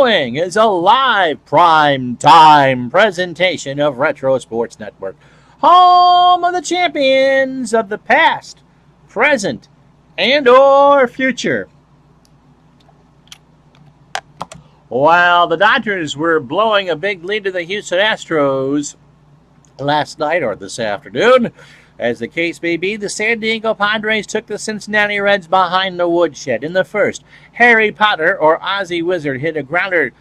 Is a live prime time presentation of Retro Sports Network, home of the champions of the past, present, and or future. While the Dodgers were blowing a big lead to the Houston Astros last night or this afternoon, as the case may be, the San Diego Padres took the Cincinnati Reds behind the woodshed. In the first, Harry Potter, or Ozzy Wizard, hit a grounder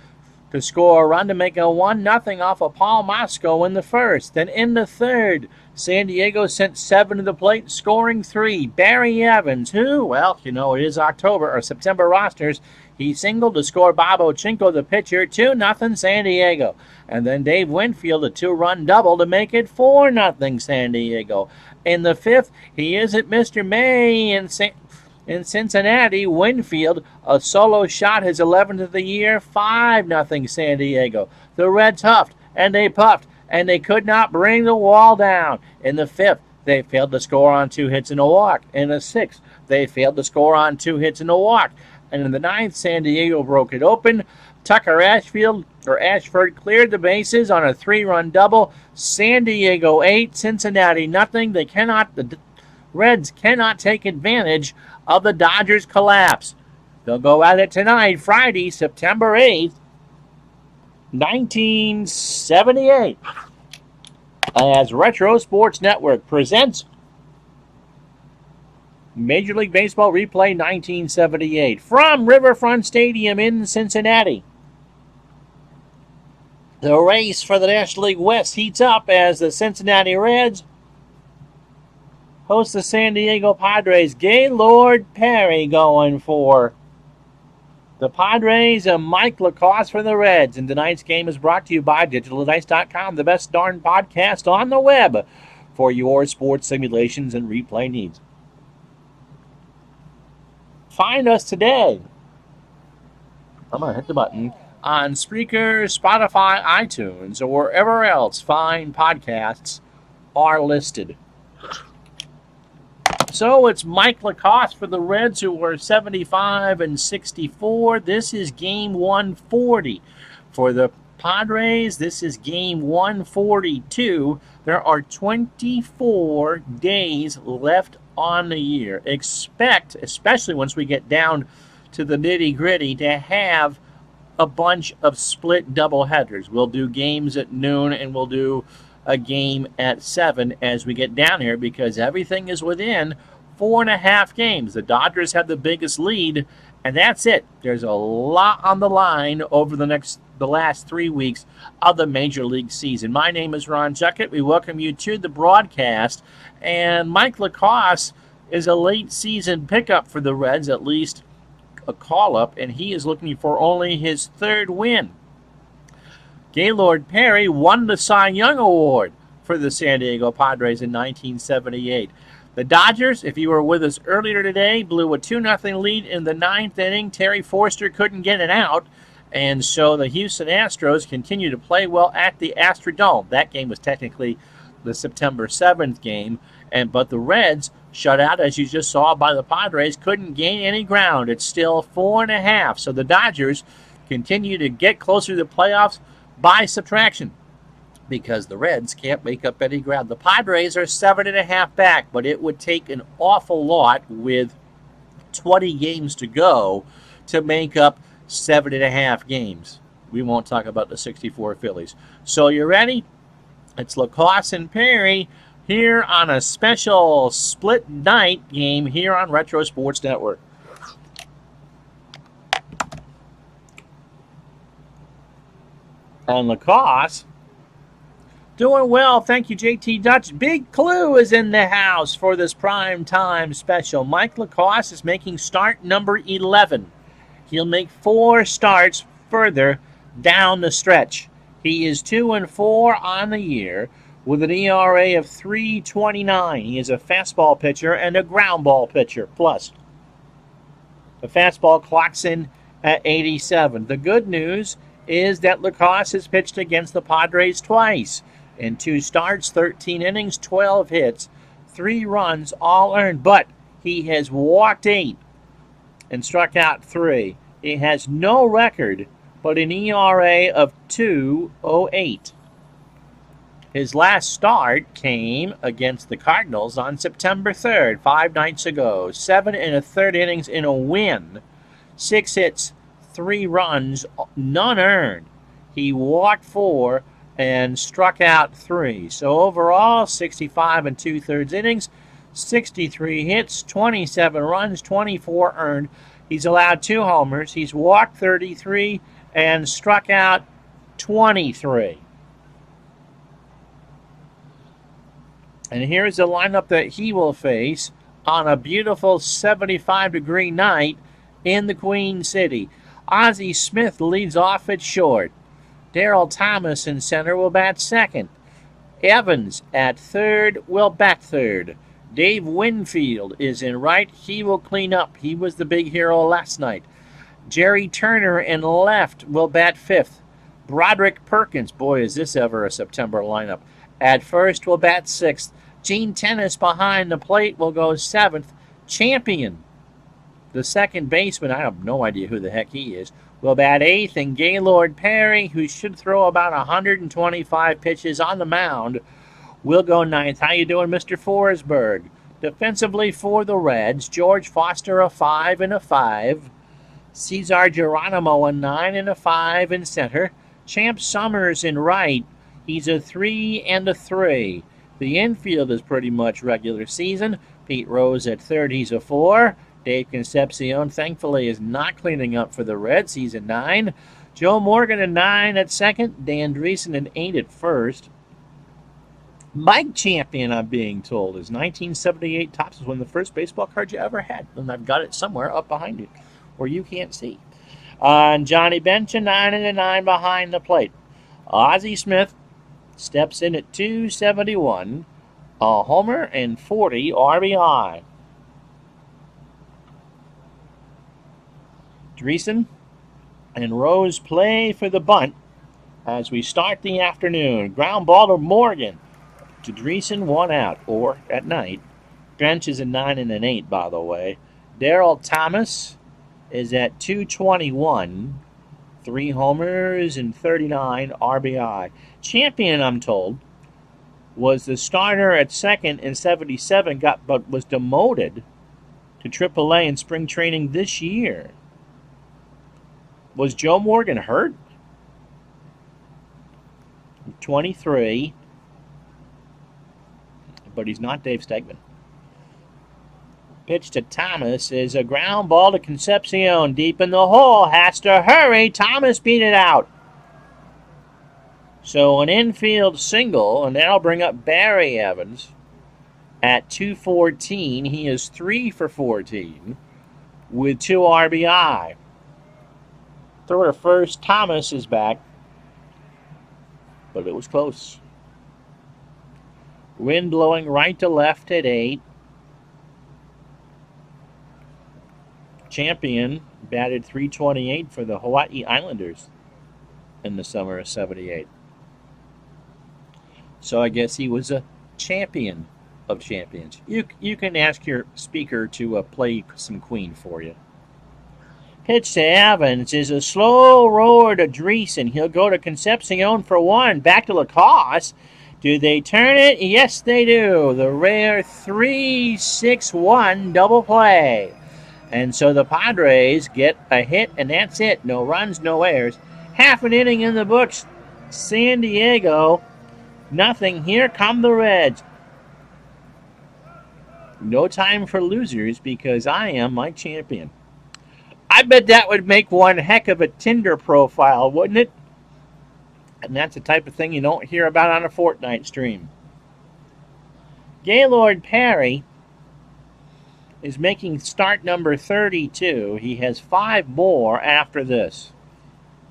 to score a run to make a 1-0 off of Paul Mosco in the first. Then in the third, San Diego sent 7 to the plate, scoring 3. Barry Evans, who, well, you know, it is October or September rosters, he singled to score Bob Ochinko, the pitcher, 2-0 San Diego. And then Dave Winfield, a 2-run double to make it 4-0 San Diego. In the fifth, he isn't Mr. May in Cincinnati. Winfield, a solo shot, his 11th of the year, 5-0 San Diego. The Reds huffed and they puffed and they could not bring the wall down. In the fifth, they failed to score on 2 hits and a walk. In the sixth, they failed to score on 2 hits and a walk. And in the ninth, San Diego broke it open. Tucker Ashford cleared the bases on a 3-run double. San Diego 8, Cincinnati nothing. The Reds cannot take advantage of the Dodgers' collapse. They'll go at it tonight, Friday, September 8th, 1978, as Retro Sports Network presents Major League Baseball Replay 1978 from Riverfront Stadium in Cincinnati. The race for the National League West heats up as the Cincinnati Reds host the San Diego Padres. Gaylord Perry going for the Padres and Mike Lacoste for the Reds. And tonight's game is brought to you by DigitalDice.com, the best darn podcast on the web for your sports simulations and replay needs. Find us today. I'm going to hit the button on Spreaker, Spotify, iTunes, or wherever else fine podcasts are listed. So it's Mike Lacoste for the Reds, who were 75-64. This is game 140. For the Padres, this is game 142. There are 24 days left on the year. Expect, especially once we get down to the nitty-gritty, to have a bunch of split doubleheaders. We'll do games at noon and we'll do a game at 7 as we get down here, because everything is within 4.5 games. The Dodgers have the biggest lead, and that's it. There's a lot on the line over the last 3 weeks of the Major League season. My name is Ron Juckett. We welcome you to the broadcast, and Mike Lacoste is a late season pickup for the Reds, at least a call-up, and he is looking for only his 3rd win. Gaylord Perry won the Cy Young Award for the San Diego Padres in 1978. The Dodgers, if you were with us earlier today, blew a 2-0 lead in the 9th inning. Terry Forster couldn't get it out, and so the Houston Astros continue to play well at the Astrodome. That game was technically the September 7th game, but the Reds, shut out, as you just saw, by the Padres, couldn't gain any ground. It's still 4.5, so the Dodgers continue to get closer to the playoffs by subtraction, because the Reds can't make up any ground. The Padres are 7.5 back, but it would take an awful lot with 20 games to go to make up 7.5 games. We won't talk about the 64 Phillies. So you ready? It's Lacoste and Perry here on a special split night game here on Retro Sports Network. And Lacoste doing well. Thank you, JT Dutch. Big Clue is in the house for this prime time special. Mike Lacoste is making start number 11. He'll make 4 starts further down the stretch. He is 2-4 on the year with an ERA of 3.29. He is a fastball pitcher and a ground ball pitcher. Plus, the fastball clocks in at 87. The good news is that Lacoste has pitched against the Padres twice. In 2 starts, 13 innings, 12 hits, 3 runs, all earned. But he has walked 8 and struck out 3. He has no record but an ERA of 2.08. His last start came against the Cardinals on September 3rd, 5 nights ago. 7 1/3 innings in a win. 6 hits, 3 runs, none earned. He walked 4 and struck out 3. So overall, 65 2/3 innings, 63 hits, 27 runs, 24 earned. He's allowed 2 homers. He's walked 33 and struck out 23. And here's the lineup that he will face on a beautiful 75-degree night in the Queen City. Ozzie Smith leads off at short. Daryl Thomas in center will bat second. Evans at third will bat third. Dave Winfield is in right. He will clean up. He was the big hero last night. Jerry Turner in left will bat fifth. Broderick Perkins, boy, is this ever a September lineup, at first will bat sixth. Gene Tennis behind the plate will go seventh. Champion, the second baseman, I have no idea who the heck he is, will bat eighth. And Gaylord Perry, who should throw about 125 pitches on the mound, will go ninth. How you doing, Mr. Forsberg? Defensively for the Reds, George Foster a 5 and a 5. Cesar Geronimo a 9 and a 5 in center. Champ Summers in right. He's a 3 and a 3. The infield is pretty much regular season. Pete Rose at third, he's a 4. Dave Concepcion, thankfully, is not cleaning up for the Reds. He's a 9. Joe Morgan a 9 at second. Dan Dreesen an 8 at first. Mike Champion, I'm being told, is 1978 Topps, was one of the first baseball cards you ever had. And I've got it somewhere up behind you where you can't see. And Johnny Bench a 9 and a 9 behind the plate. Ozzie Smith steps in at 271, a homer and 40 RBI. Dreesen and Rose play for the bunt as we start the afternoon. Ground ball to Morgan. To Dreesen, 1 out, or at night. Bench is a 9 and an 8, by the way. Daryl Thomas is at 221. 3 homers and 39 RBI. Champion, I'm told, was the starter at second in 77, but was demoted to AAA in spring training this year. Was Joe Morgan hurt? 23, but he's not Dave Stegman. Pitch to Thomas is a ground ball to Concepcion. Deep in the hole. Has to hurry. Thomas beat it out. So an infield single, and that'll bring up Barry Evans at 214. He is 3 for 14 with 2 RBI. Throw to first. Thomas is back, but it was close. Wind blowing right to left at 8. Champion batted .328 for the Hawaii Islanders in the summer of 78. So I guess he was a champion of champions. You can ask your speaker to play some Queen for you. Pitch to Evans is a slow roar to Dreesen. He'll go to Concepcion for 1. Back to Lacoste. Do they turn it? Yes, they do. The rare 3-6-1 double play. And so the Padres get a hit, and that's it. No runs, no errors. Half an inning in the books. San Diego, nothing. Here come the Reds. No time for losers because I am my champion. I bet that would make one heck of a Tinder profile, wouldn't it? And that's the type of thing you don't hear about on a Fortnite stream. Gaylord Perry is making start number 32. He has 5 more after this.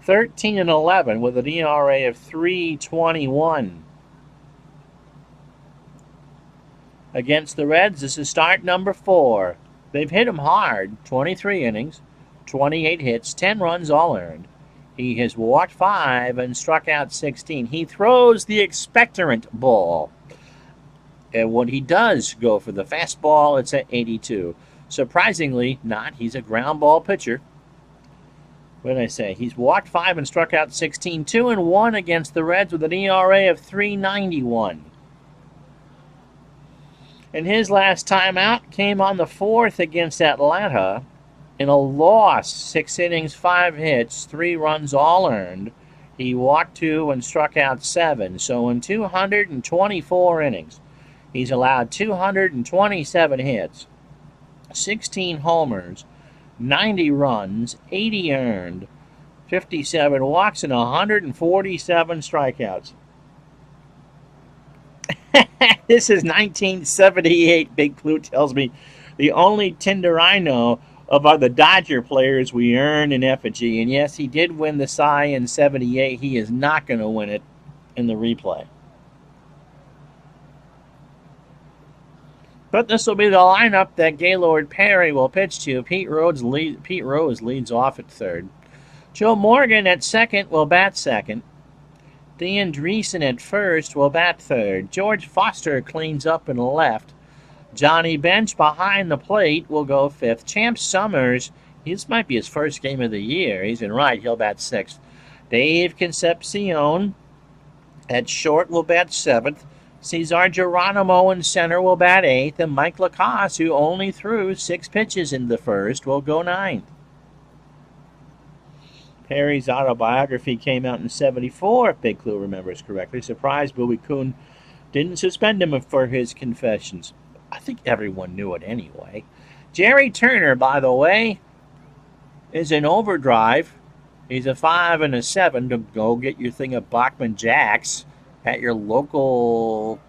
13 and 11 with an ERA of 3.21. Against the Reds, this is start number 4. They've hit him hard. 23 innings, 28 hits, 10 runs all earned. He has walked 5 and struck out 16. He throws the expectorant ball. And when he does go for the fastball, it's at 82. Surprisingly not. He's a ground ball pitcher. What did I say? He's walked 5 and struck out 16. 2-1 against the Reds with an ERA of 3.91. And his last time out came on the 4th against Atlanta in a loss. 6 innings, 5 hits, 3 runs all earned. He walked 2 and struck out 7. So in 224 innings, he's allowed 227 hits, 16 homers, 90 runs, 80 earned, 57 walks, and 147 strikeouts. This is 1978, Big Blue tells me. The only tender I know of other Dodger players we earned in effigy. And yes, he did win the Cy in 78. He is not going to win it in the replay. But this will be the lineup that Gaylord Perry will pitch to. Pete Rose leads off at third. Joe Morgan at second will bat second. Dan Dreesen at first will bat third. George Foster cleans up in left. Johnny Bench behind the plate will go fifth. Champ Summers, this might be his first game of the year. He's in right, he'll bat sixth. Dave Concepcion at short will bat seventh. Cesar Geronimo in center will bat eighth. And Mike Lacasse, who only threw 6 pitches in the first, will go ninth. Perry's autobiography came out in 74, if Big Clue remembers correctly. Surprised Bowie Kuhn didn't suspend him for his confessions. I think everyone knew it anyway. Jerry Turner, by the way, is in overdrive. He's a 5 and a 7 to go get your thing of Bachman Jacks at your local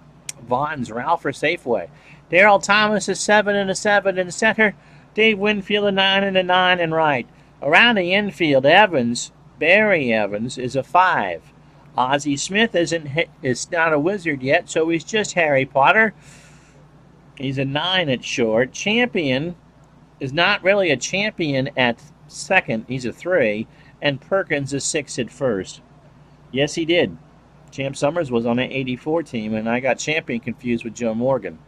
Vaughn's Ralph or Safeway. Darrell Thomas is 7 and a 7 in center. Dave Winfield a 9 and a 9 in right. Around the infield, Barry Evans, is a 5. Ozzie Smith is not a wizard yet, so he's just Harry Potter. He's a 9 at short. Champion is not really a champion at second. He's a 3. And Perkins is 6 at first. Yes, he did. Champ Summers was on an 84 team, and I got Champion confused with Joe Morgan.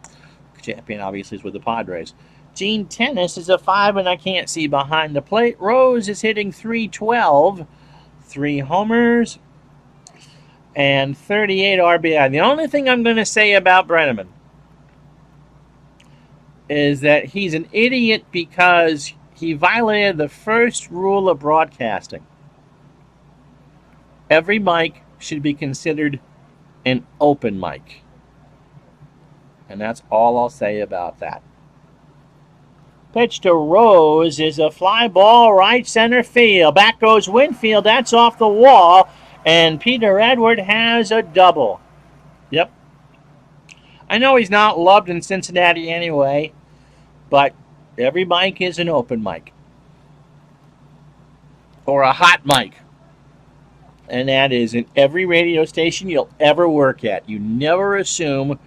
Champion, obviously, is with the Padres. Gene Tennis is a 5, and I can't see behind the plate. Rose is hitting .312, 3 homers, and 38 RBI. The only thing I'm going to say about Brenneman is that he's an idiot because he violated the first rule of broadcasting. Every mic should be considered an open mic. And that's all I'll say about that. Pitch to Rose is a fly ball right center field. Back goes Winfield. That's off the wall. And Peter Edward has a double. Yep. I know he's not loved in Cincinnati anyway, but every mic is an open mic. Or a hot mic. And that is in every radio station you'll ever work at. You never assume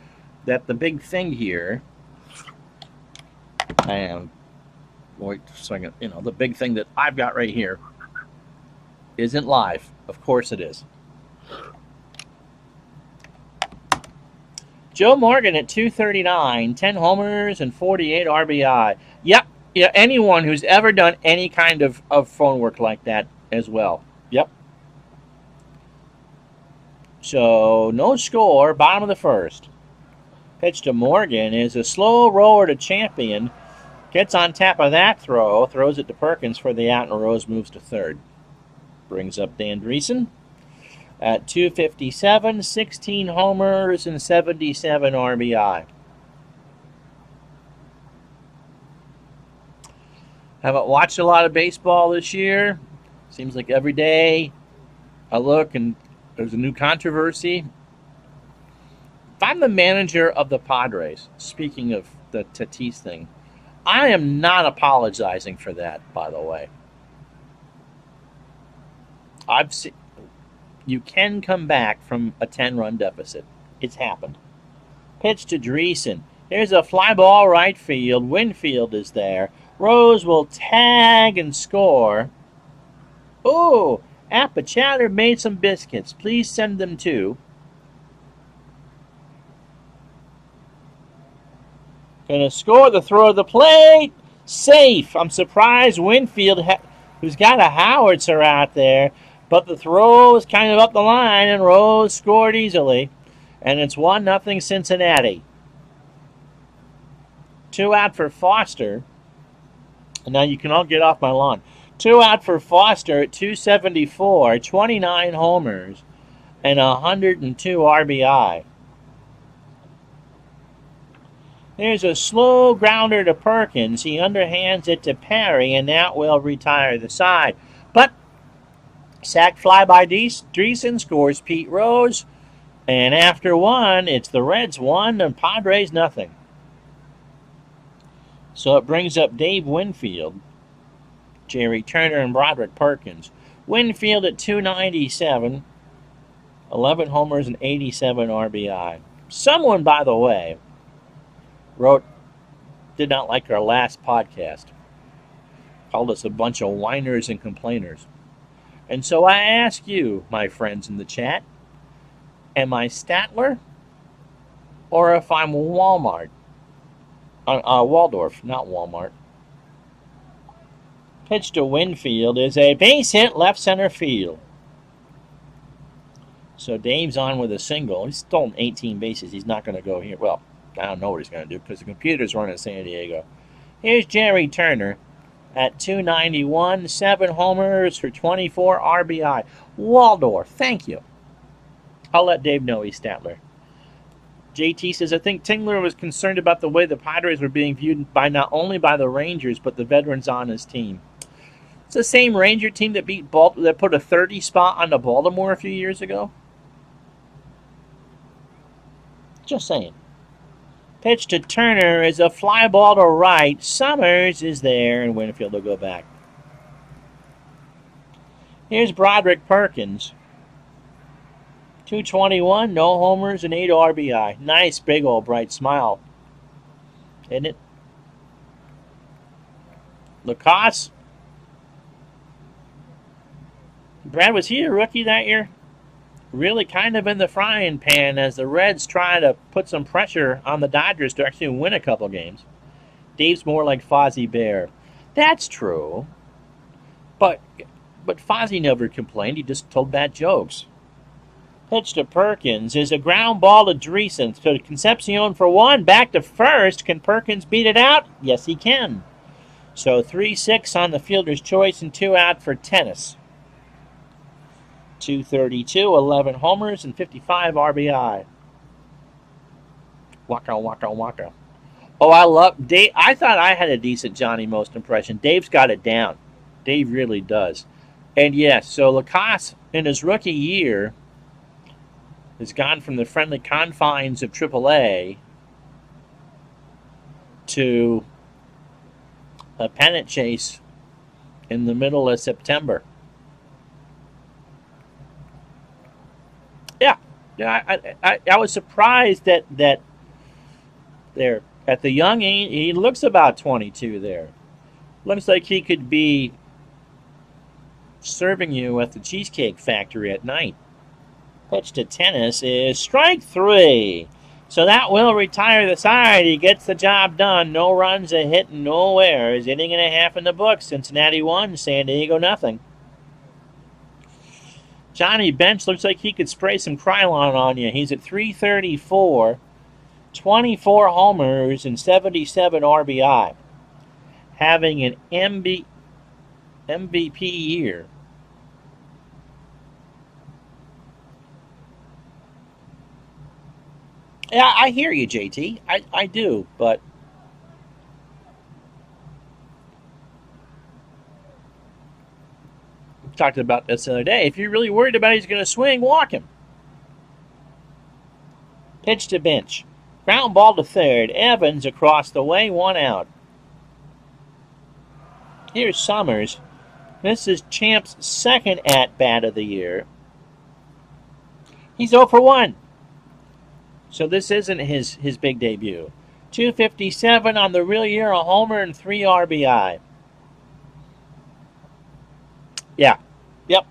that the big thing here, and wait a second, the big thing that I've got right here isn't live. Of course it is. Joe Morgan at 239, 10 homers and 48 RBI. Yep, yeah, anyone who's ever done any kind of phone work like that as well. Yep. So, no score, bottom of the first. Pitch to Morgan is a slow roller to Champion. Gets on top of that throw, throws it to Perkins for the out, and Rose moves to third. Brings up Dan Dreesen at 257, 16 homers and 77 RBI. Haven't watched a lot of baseball this year. Seems like every day I look and there's a new controversy. If I'm the manager of the Padres, speaking of the Tatis thing, I am not apologizing for that, by the way. You can come back from a 10-run deficit. It's happened. Pitch to Dreesen. Here's a fly ball right field. Winfield is there. Rose will tag and score. Oh, Appichatter made some biscuits. Please send them to. Gonna score the throw of the plate. Safe. I'm surprised Winfield who's got a howitzer out there, but the throw is kind of up the line, and Rose scored easily. And it's 1-0 Cincinnati. 2 out for Foster. And now you can all get off my lawn. 2 out for Foster at 274, 29 homers, and 102 RBI. There's a slow grounder to Perkins. He underhands it to Perry, and that will retire the side. But sac fly by Dreesen scores Pete Rose. And after 1, it's the Reds 1 and Padres nothing. So it brings up Dave Winfield, Jerry Turner, and Broderick Perkins. Winfield at 297, 11 homers and 87 RBI. Someone, by the way, did not like our last podcast. Called us a bunch of whiners and complainers. And so I ask you, my friends in the chat, am I Statler or if I'm Walmart? Waldorf, not Walmart. Pitch to Winfield is a base hit left center field. So Dave's on with a single. He's stolen 18 bases. He's not going to go here. Well, I don't know what he's going to do because the computer's running in San Diego. Here's Jerry Turner at 291, 7 homers for 24 RBI. Waldorf, thank you. I'll let Dave know he's Statler. JT says, I think Tingler was concerned about the way the Padres were being viewed by not only by the Rangers, but the veterans on his team. It's the same Ranger team that that put a 30 spot on the Baltimore a few years ago. Just saying. Pitch to Turner is a fly ball to right. Summers is there, and Winfield will go back. Here's Broderick Perkins. 221, no homers, and 8 RBI. Nice big old bright smile. Isn't it? Lacoste. Brad, was he a rookie that year? Really kind of in the frying pan as the Reds try to put some pressure on the Dodgers to actually win a couple games. Dave's more like Fozzie Bear. That's true. But Fozzie never complained. He just told bad jokes. Pitch to Perkins is a ground ball to Dreesen. So Concepcion for 1. Back to first. Can Perkins beat it out? Yes, he can. So 3-6 on the fielder's choice and 2 out for Tennis. 232, 11 homers, and 55 RBI. Waka, waka, waka. Oh, I love Dave. I thought I had a decent Johnny Most impression. Dave's got it down. Dave really does. And yes, so Lacoste in his rookie year has gone from the friendly confines of AAA to a pennant chase in the middle of September. Yeah, I was surprised that there at the young age, he looks about 22 there. Looks like he could be serving you at the Cheesecake Factory at night. Pitch to Tennis is strike 3. So that will retire the side. He gets the job done. No runs, a hit, no errors. Inning and a half in the books. Cincinnati 1, San Diego nothing. Johnny Bench looks like he could spray some Krylon on you. He's at 334, 24 homers, and 77 RBI. Having an MVP year. Yeah, I hear you, JT. I do, but talked about this the other day. If you're really worried about he's going to swing, walk him. Pitch to Bench. Ground ball to third. Evans across the way, 1 out. Here's Summers. This is Champ's second at-bat of the year. He's 0 for 1. So this isn't his big debut. 257 on the real year, a homer and 3 RBI. Yeah. Yep.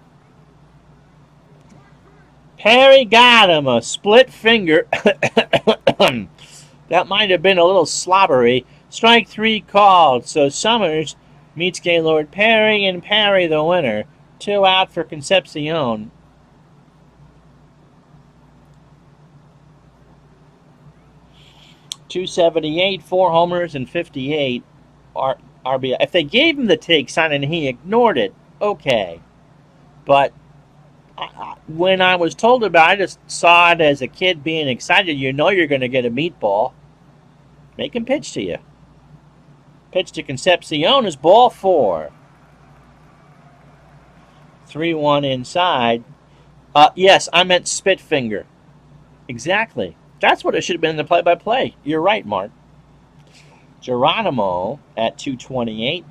Perry got him a split finger. That might have been a little slobbery. Strike 3 called. So Summers meets Gaylord Perry, and Perry the winner. 2 out for Concepcion. .278, 4 homers, and 58 RBI. If they gave him the take sign and he ignored it, okay. But when I was told about it, I just saw it as a kid being excited. You know you're going to get a meatball. Make him pitch to you. Pitch to Concepcion is ball 4. 3-1 inside. Yes, I meant Spitfinger. Exactly. That's what it should have been in the play-by-play. You're right, Mark. Geronimo at .228.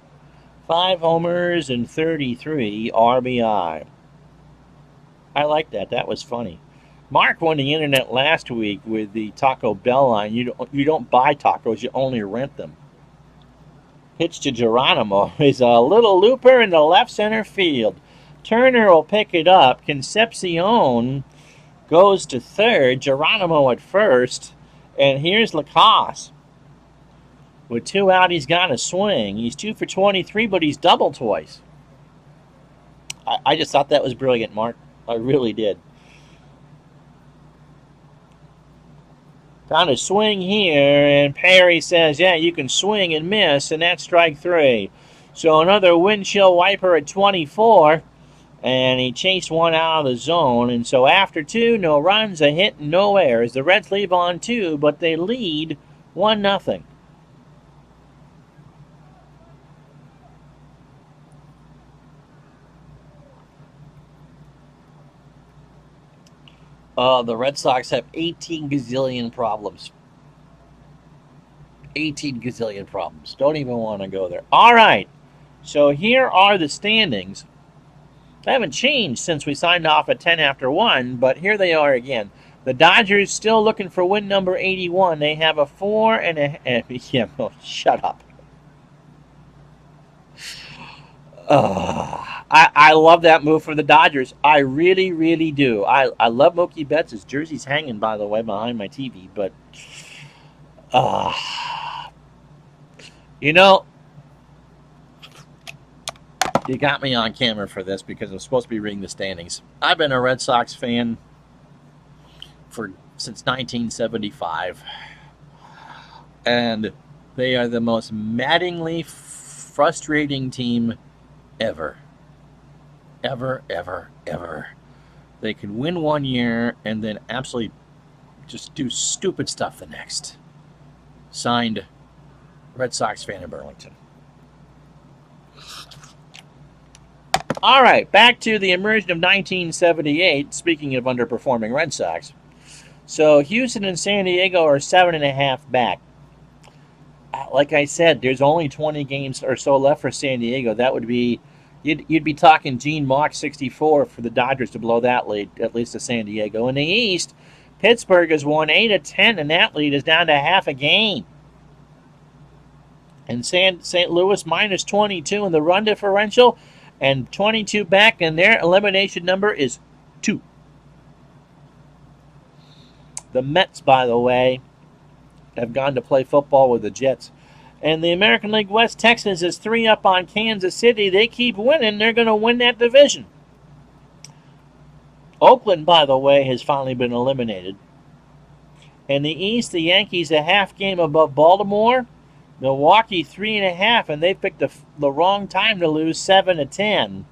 5 homers and 33 RBI. I like that. That was funny. Mark won the internet last week with the Taco Bell line. You don't buy tacos, you only rent them. Pitch to Geronimo is a little looper in the left center field. Turner will pick it up. Concepcion goes to third. Geronimo at first. And here's Lacasse. With 2 out, he's got a swing. He's 2 for 23, but he's doubled twice. I just thought that was brilliant, Mark. I really did. Found a swing here, and Perry says, yeah, you can swing and miss, and that's strike 3. So another windshield wiper at 24, and he chased 1 out of the zone. And so after 2, no runs, a hit, and no errors. The Reds leave on 2, but they lead 1-0. The Red Sox have 18 gazillion problems. 18 gazillion problems. Don't even want to go there. All right. So here are the standings. They haven't changed since we signed off at 10 after 1, but here they are again. The Dodgers still looking for win number 81. They have a 4 and a... Yeah, oh, shut up. I love that move for the Dodgers. I really, really do. I love Mookie Betts. His jersey's hanging, by the way, behind my TV. But, you know, you got me on camera for this because I'm supposed to be reading the standings. I've been a Red Sox fan since 1975. And they are the most maddeningly frustrating team ever. Ever. They can win one year and then absolutely just do stupid stuff the next. Signed, Red Sox fan in Burlington. All right, back to the immersion of 1978, speaking of underperforming Red Sox. So Houston and San Diego are 7.5 back. Like I said, there's only 20 games or so left for San Diego. That would be... You'd be talking Gene Mauch 64 for the Dodgers to blow that lead, at least to San Diego. In the East, Pittsburgh has won 8 of 10, and that lead is down to half a game. And St. Louis minus 22 in the run differential, and 22 back, and their elimination number is 2. The Mets, by the way, have gone to play football with the Jets. And the American League West, Texans is 3 up on Kansas City. They keep winning. They're going to win that division. Oakland, by the way, has finally been eliminated. In the East, the Yankees a half game above Baltimore. Milwaukee 3.5, and they picked the wrong time to lose 7-10.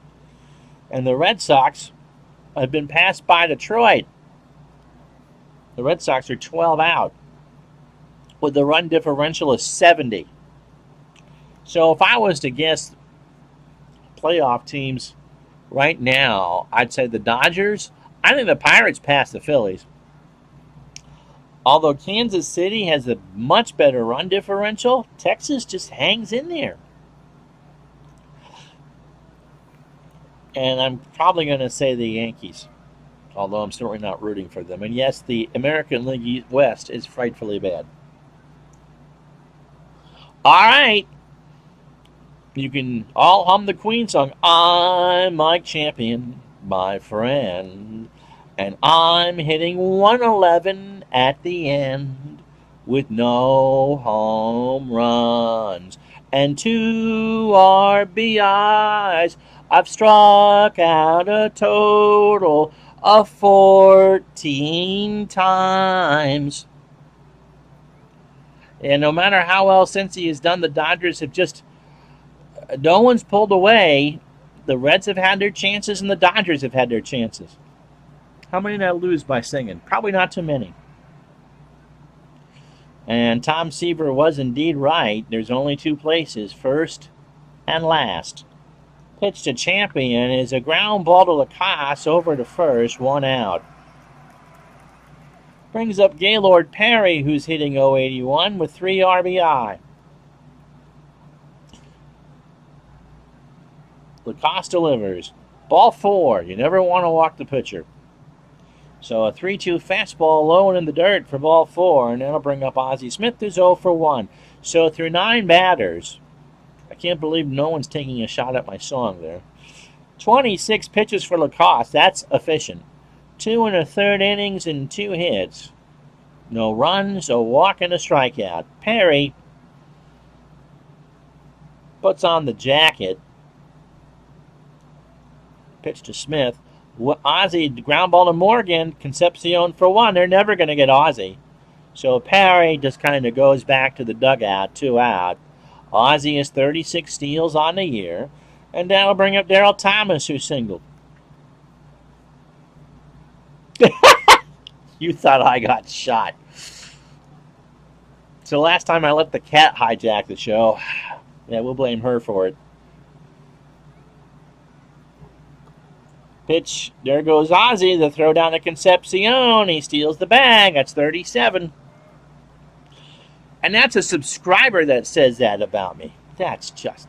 And the Red Sox have been passed by Detroit. The Red Sox are 12 out with the run differential of 70. So if I was to guess playoff teams right now, I'd say the Dodgers. I think the Pirates pass the Phillies. Although Kansas City has a much better run differential, Texas just hangs in there. And I'm probably going to say the Yankees, although I'm certainly not rooting for them. And yes, the American League West is frightfully bad. All right. You can all hum the Queen song. I'm Mike Champion, my friend, and I'm hitting 111 at the end with no home runs. and 2 RBIs. I've struck out a total of 14 times. And no matter how well Cincy has done, the Dodgers have just, no one's pulled away. The Reds have had their chances and the Dodgers have had their chances. How many did I lose by singing? Probably not too many. And Tom Seaver was indeed right. There's only 2 places, first and last. Pitch to Champion is a ground ball to Lacoste over to first, 1 out. Brings up Gaylord Perry, who's hitting .081 with 3 RBI. Lacoste delivers. Ball 4. You never want to walk the pitcher. So a 3-2 fastball low and in the dirt for ball 4, and that'll bring up Ozzie Smith, who's 0 for 1. So through 9 batters, I can't believe no one's taking a shot at my song there. 26 pitches for Lacoste. That's efficient. 2 1/3 innings and 2 hits. No runs, a walk, and a strikeout. Perry puts on the jacket. Pitch to Smith. Ozzie, ground ball to Morgan. Concepcion for 1. They're never going to get Ozzie. So Perry just kind of goes back to the dugout, 2 out. Ozzie has 36 steals on the year. And that'll bring up Daryl Thomas, who singled. You thought I got shot. So last time I let the cat hijack the show. Yeah, we'll blame her for it. Pitch, there goes Ozzie, the throw down to Concepcion. He steals the bag. That's 37. And that's a subscriber that says that about me. That's just...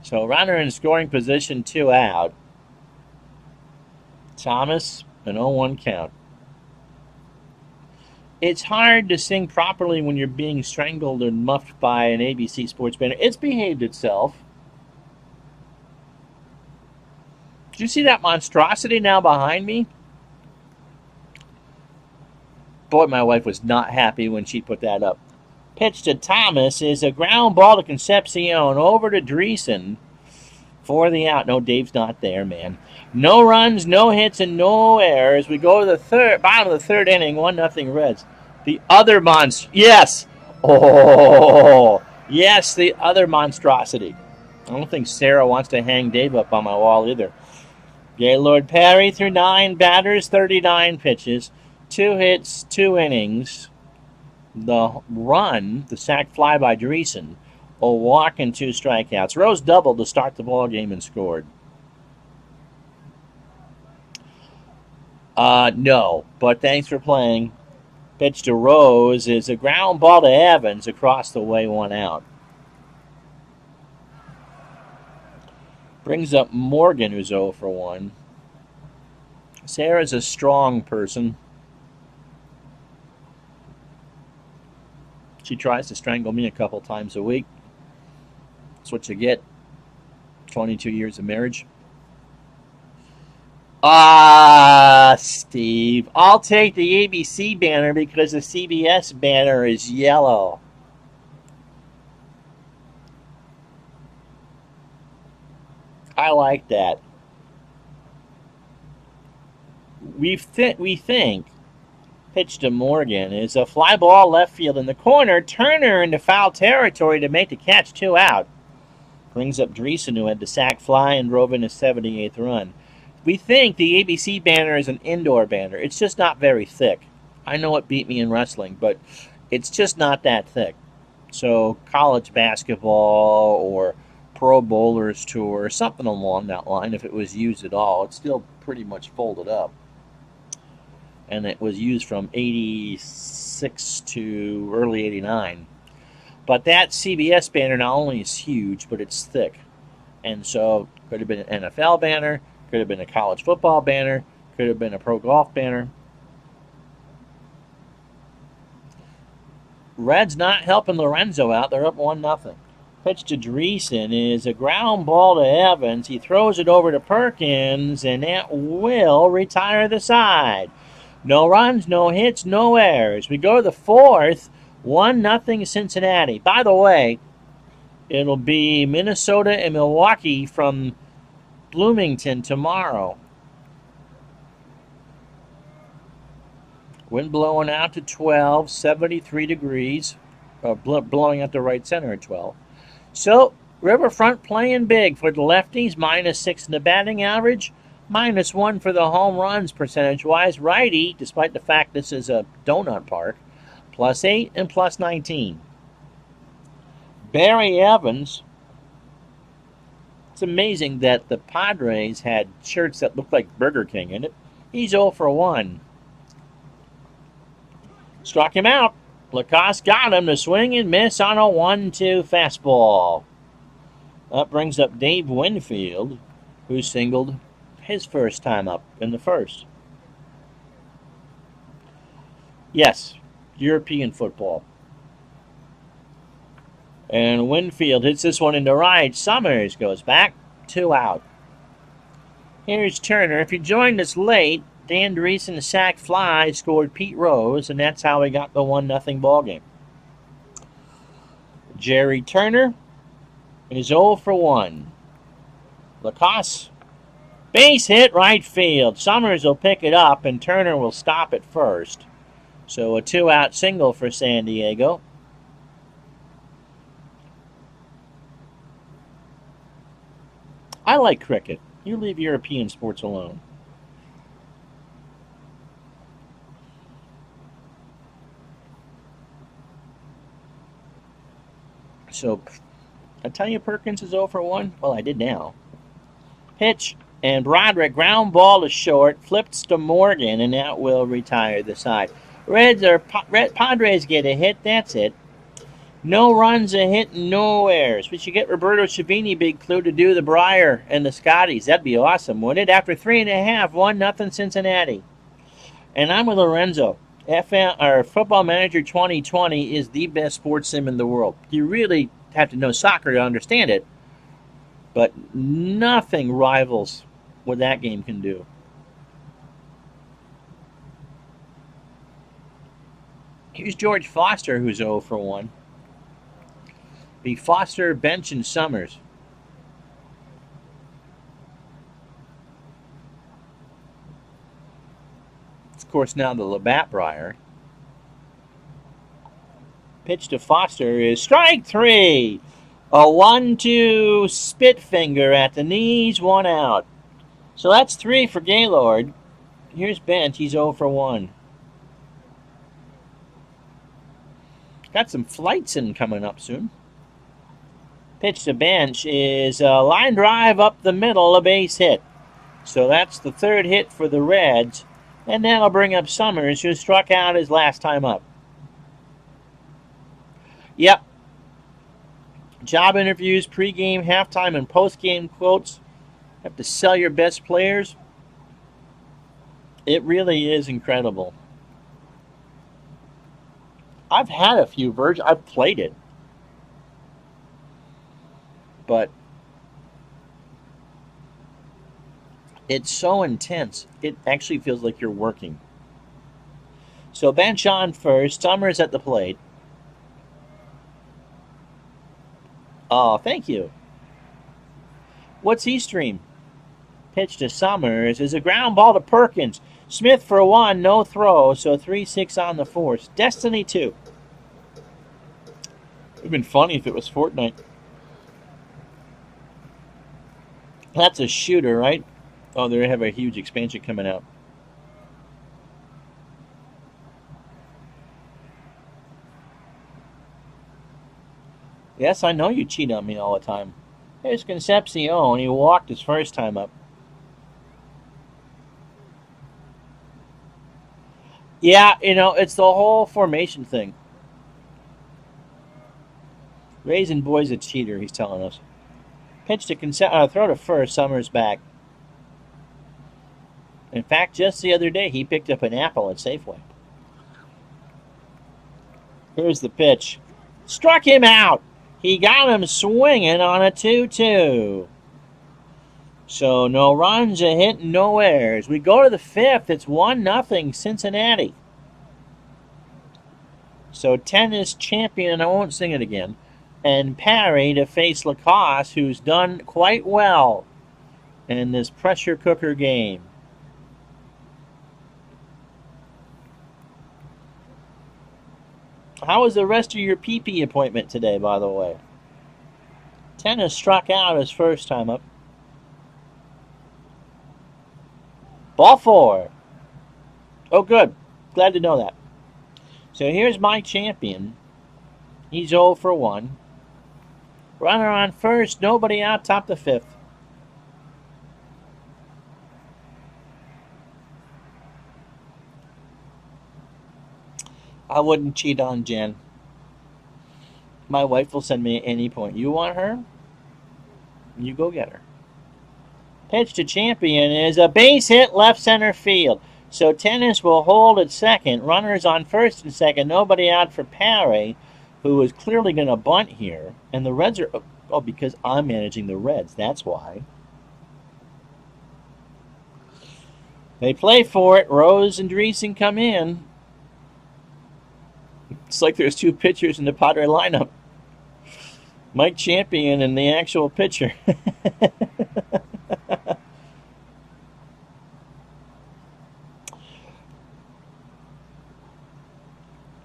So runner in scoring position, 2 out. Thomas, an 0-1 count. It's hard to sing properly when you're being strangled and muffed by an ABC Sports banner. It's behaved itself. Did you see that monstrosity now behind me? Boy, my wife was not happy when she put that up. Pitch to Thomas is a ground ball to Concepcion over to Dreesen for the out. No, Dave's not there, man. No runs, no hits, and no errors. We go to the bottom of the 3rd inning, 1-0 Reds. The other yes. Oh, yes, the other monstrosity. I don't think Sarah wants to hang Dave up on my wall either. Gaylord Perry through 9 batters, 39 pitches, 2 hits, 2 innings. The run, the sac fly by Dreesen, a walk and 2 strikeouts. Rose doubled to start the ball game and scored. No, but thanks for playing. Pitch to Rose is a ground ball to Evans across the way, 1 out. Brings up Morgan, who's 0 for 1. Sarah's a strong person. She tries to strangle me a couple times a week. That's what you get. 22 years of marriage. Steve. I'll take the ABC banner because the CBS banner is yellow. I like that. We think pitch to Morgan is a fly ball left field in the corner. Turner into foul territory to make the catch, 2 out. Brings up Dreesen, who had the sac fly and drove in his 78th run. We think the ABC banner is an indoor banner. It's just not very thick. I know it beat me in wrestling, but it's just not that thick. So college basketball or Pro Bowlers Tour, something along that line, if it was used at all, it's still pretty much folded up. And it was used from 86 to early 89. But that CBS banner not only is huge, but it's thick. And so could have been an NFL banner, could have been a college football banner, could have been a pro golf banner. Reds not helping Lorenzo out. They're up 1-0. Pitch to Dreesen is a ground ball to Evans. He throws it over to Perkins, and that will retire the side. No runs, no hits, no errors. We go to the 4th. 1-0 Cincinnati. By the way, it'll be Minnesota and Milwaukee from Bloomington tomorrow. Wind blowing out to 12, 73 degrees. Blowing out the right center at 12. So, Riverfront playing big for the lefties. -6 in the batting average. -1 for the home runs percentage-wise. Righty, despite the fact this is a donut park, +8 and +19. Barry Evans. It's amazing that the Padres had shirts that looked like Burger King in it. He's 0 for 1. Struck him out. Lacoste got him to swing and miss on a 1-2 fastball. That brings up Dave Winfield, who singled his first time up in the first. Yes, European football. And Winfield hits this one into right. Summers goes back, 2 out. Here's Turner. If you joined us late, Dan Dreesen sack fly scored Pete Rose, and that's how he got the 1-0 ball game. Jerry Turner is 0 for 1. Lacoste, base hit right field. Summers will pick it up, and Turner will stop at first. So a 2-out single for San Diego. I like cricket. You leave European sports alone. So, I tell you Perkins is 0 for 1? Well, I did now. Pitch, and Broderick, ground ball to short, flips to Morgan, and that will retire the side. Padres get a hit, that's it. No runs, a hit, no errors. We should get Roberto Chavini, big clue, to do the Briar and the Scotties. That'd be awesome, wouldn't it? After 3.5, 1-0 Cincinnati. And I'm with Lorenzo. Football Manager 2020 is the best sports sim in the world. You really have to know soccer to understand it, but nothing rivals what that game can do. Here's George Foster, who's 0 for 1. Be Foster, Bench, and Summers. Of course, now the Labatt Briar. Pitch to Foster is strike 3. A 1-2 spit finger at the knees, 1 out. So that's 3 for Gaylord. Here's Bench, he's 0 for 1. Got some flights in coming up soon. Pitch to Bench is a line drive up the middle, a base hit. So that's the 3rd hit for the Reds. And that'll bring up Summers, who struck out his last time up. Yep. Job interviews, pregame, halftime, and postgame quotes. Have to sell your best players. It really is incredible. I've had a few versions. I've played it. But it's so intense, it actually feels like you're working. So Bench on first, Summers at the plate. Oh, thank you. What's he stream? Pitch to Summers is a ground ball to Perkins. Smith for 1, no throw, so 3-6 on the force. Destiny 2. It would have been funny if it was Fortnite. That's a shooter, right? Oh, they have a huge expansion coming out. Yes, I know you cheat on me all the time. Here's Concepcion. He walked his first time up. Yeah, it's the whole formation thing. Raisin Boy's a cheater, he's telling us. Pitch to throw to first, Summers back. In fact, just the other day, he picked up an apple at Safeway. Here's the pitch. Struck him out. He got him swinging on a 2-2. So no runs, a hit, no errors. We go to the 5th. It's 1-0 Cincinnati. So Tennis Champion, and I won't sing it again, and Parry to face Lacoste, who's done quite well in this pressure cooker game. How was the rest of your PP appointment today, by the way? Tennis struck out his first time up. Ball 4. Oh, good. Glad to know that. So here's my champion. He's 0 for 1. Runner on first, nobody out, top the 5th. I wouldn't cheat on Jen. My wife will send me at any point. You want her? You go get her. Pitch to Champion is a base hit left center field. So Tennis will hold at second. Runners on first and second. Nobody out for Parry, who is clearly going to bunt here. And the Reds are... Oh, because I'm managing the Reds. That's why. They play for it. Rose and Dreesen come in. It's like there's two pitchers in the Padre lineup. Mike Champion and the actual pitcher.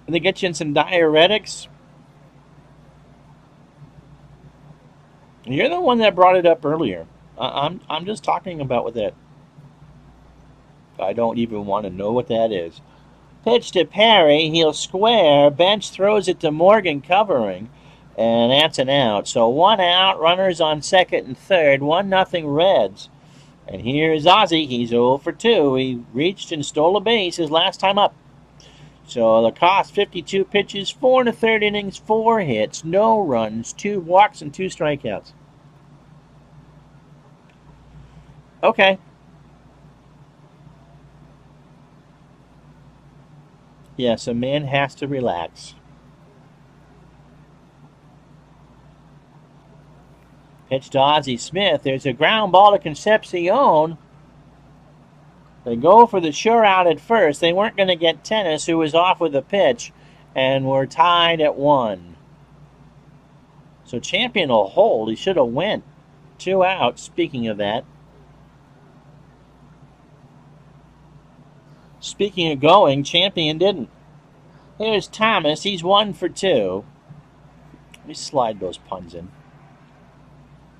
And they get you in some diuretics. You're the one that brought it up earlier. I'm just talking about what that. I don't even want to know what that is. Pitch to Parry. He'll square. Bench throws it to Morgan covering. And that's an out. So 1 out. Runners on second and third. 1-0 Reds. And here's Ozzie. He's 0 for 2. He reached and stole a base his last time up. So Lacoste, 52 pitches, 4 1/3 innings, 4 hits, no runs, 2 walks, and 2 strikeouts. Okay. Yes, a man has to relax. Pitch to Ozzie Smith. There's a ground ball to Concepcion. They go for the sure out at first. They weren't going to get Tennis, who was off with a pitch, and we're tied at 1. So Champion will hold. He should have went 2 out, speaking of that. Speaking of going, Champion didn't. Here's Thomas. He's 1 for 2. Let me slide those puns in.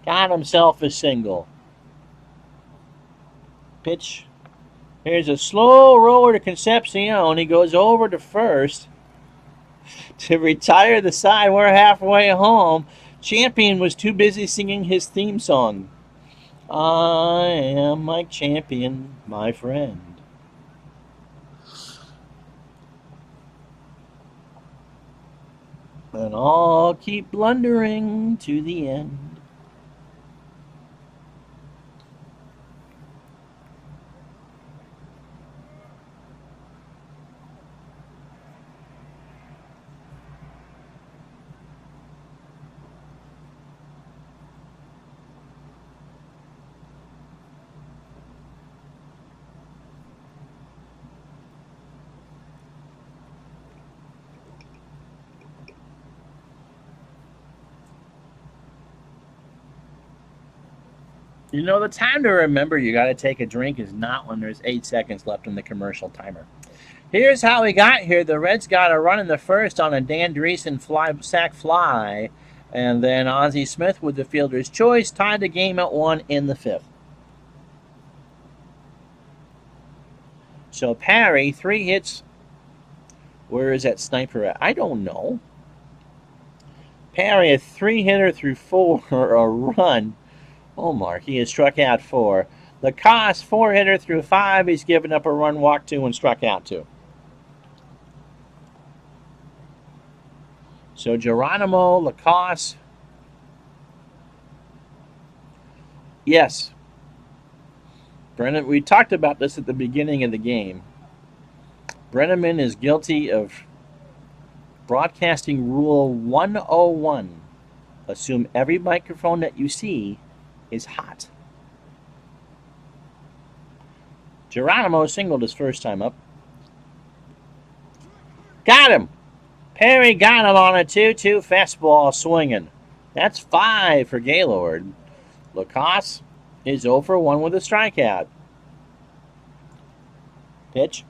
Got himself a single. Pitch. Here's a slow roller to Concepcion. He goes over to first to retire the side. We're halfway home. Champion was too busy singing his theme song. I am Mike Champion, my friend. And I'll keep blundering to the end. You know, the time to remember you got to take a drink is not when there's 8 seconds left on the commercial timer. Here's how we got here. The Reds got a run in the first on a Dan Dreesen sac fly, and then Ozzie Smith with the fielder's choice tied the game at 1 in the 5th. So Parry, 3 hits. Where is that sniper at? I don't know. Parry, a 3-hitter through 4, a run. Omar, he has struck out 4. Lacoste, 4-hitter through 5. He's given up a run, walked 2, and struck out 2. So Geronimo, Lacoste. Yes. Brennan, we talked about this at the beginning of the game. Brenneman is guilty of broadcasting rule 101. Assume every microphone that you see is hot. Geronimo singled his first time up. Got him! Perry got him on a 2-2 fastball swinging. That's 5 for Gaylord. Lacoste is 0 for 1 with a strikeout. Pitch.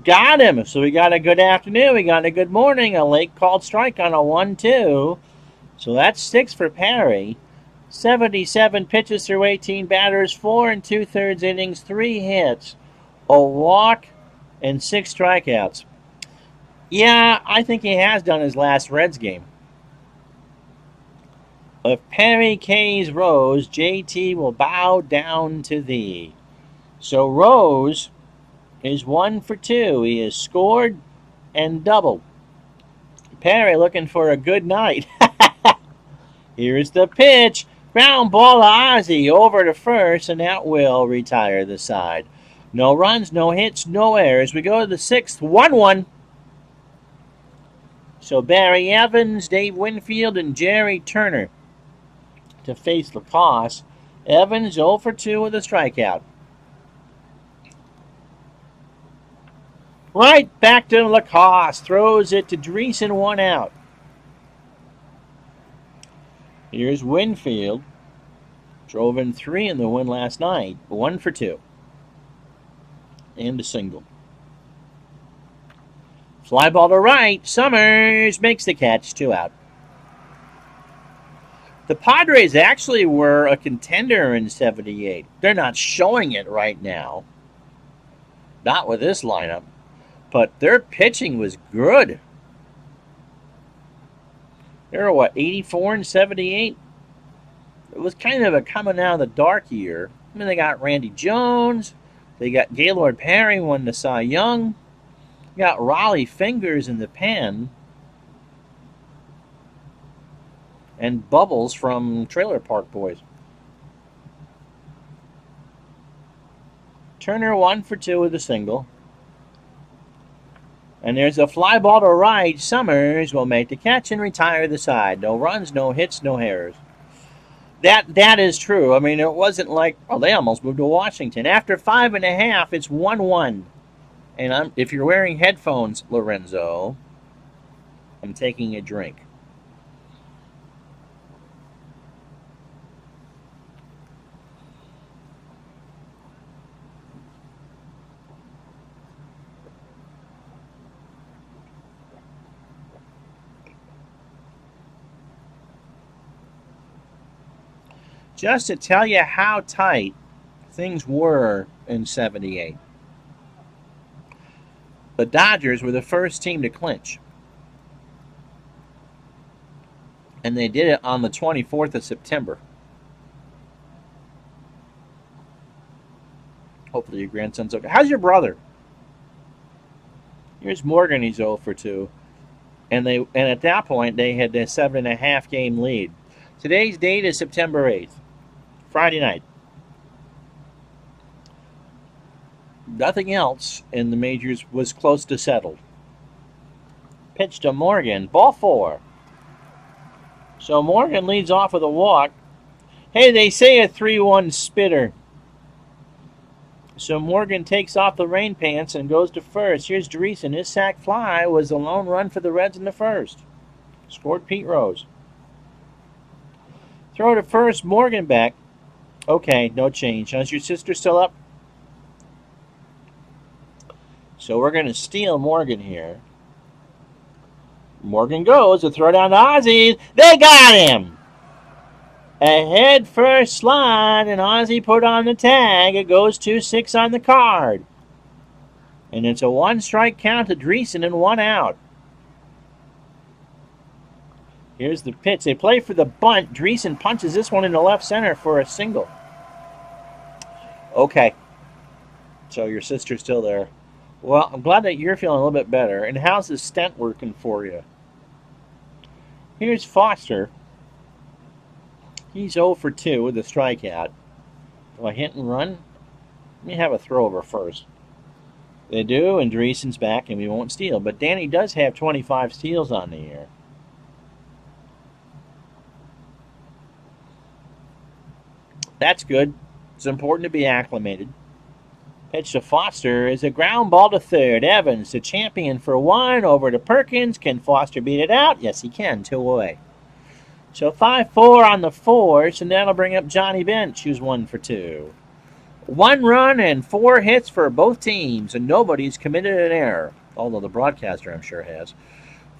Got him. So we got a good afternoon. We got a good morning. A late called strike on a 1-2. So that's 6 for Perry. 77 pitches through 18 batters, 4 2/3 innings, 3 hits, a walk, and 6 strikeouts. Yeah, I think he has done his last Reds game. If Perry K's Rose, JT will bow down to thee. So Rose is 1 for 2. He has scored and doubled. Perry looking for a good night. Here's the pitch. Ground ball to Ozzie over to first, and that will retire the side. No runs, no hits, no errors. We go to the 6th, 1-1. So Barry Evans, Dave Winfield, and Jerry Turner to face Lacoste. Evans 0 for 2 with a strikeout. Right back to Lacoste. Throws it to Dreesen, 1 out. Here's Winfield. Drove in 3 in the win last night. 1 for 2. And a single. Fly ball to right. Summers makes the catch. 2 out. The Padres actually were a contender in 78. They're not showing it right now. Not with this lineup. But their pitching was good. They were, 84 and 78? It was kind of a coming out of the dark year. I mean, they got Randy Jones. They got Gaylord Perry won the Cy Young. They got Raleigh Fingers in the pen. And Bubbles from Trailer Park Boys. Turner 1 for 2 with a single. And there's a fly ball to right. Summers will make the catch and retire the side. No runs, no hits, no errors. That is true. I mean, it wasn't like, they almost moved to Washington. After 5.5, it's 1-1. And if you're wearing headphones, Lorenzo, I'm taking a drink. Just to tell you how tight things were in 78. The Dodgers were the first team to clinch. And they did it on the 24th of September. Hopefully your grandson's okay. How's your brother? Here's Morgan, he's 0 for 2. And at that point, they had a 7.5 game lead. Today's date is September 8th. Friday night. Nothing else in the majors was close to settled. Pitch to Morgan. Ball 4. So Morgan leads off with a walk. Hey, they say a 3-1 spitter. So Morgan takes off the rain pants and goes to first. Here's Dreesen. His sac fly was the lone run for the Reds in the first. Scored Pete Rose. Throw to first. Morgan back. Okay, no change. Is your sister still up? So we're going to steal Morgan here. Morgan goes. A throw down to Ozzie. They got him! A head first slide, and Ozzie put on the tag. It goes 2-6 on the card. And it's a 1-strike count to Dreesen and 1 out. Here's the pitch. They play for the bunt. Dreesen punches this one into left center for a single. Okay. So your sister's still there. Well, I'm glad that you're feeling a little bit better. And how's the stent working for you? Here's Foster. He's 0 for 2 with a strikeout. Do I hit and run? Let me have a throw over first. They do, and Dreesen's back, and we won't steal. But Danny does have 25 steals on the year. That's good. It's important to be acclimated. Pitch to Foster is a ground ball to third. Evans, the champion for one, over to Perkins. Can Foster beat it out? Yes, he can. 2 away. So 5-4 on the fours, and that'll bring up Johnny Bench, who's 1 for 2. 1 run and 4 hits for both teams, and nobody's committed an error, although the broadcaster, I'm sure, has.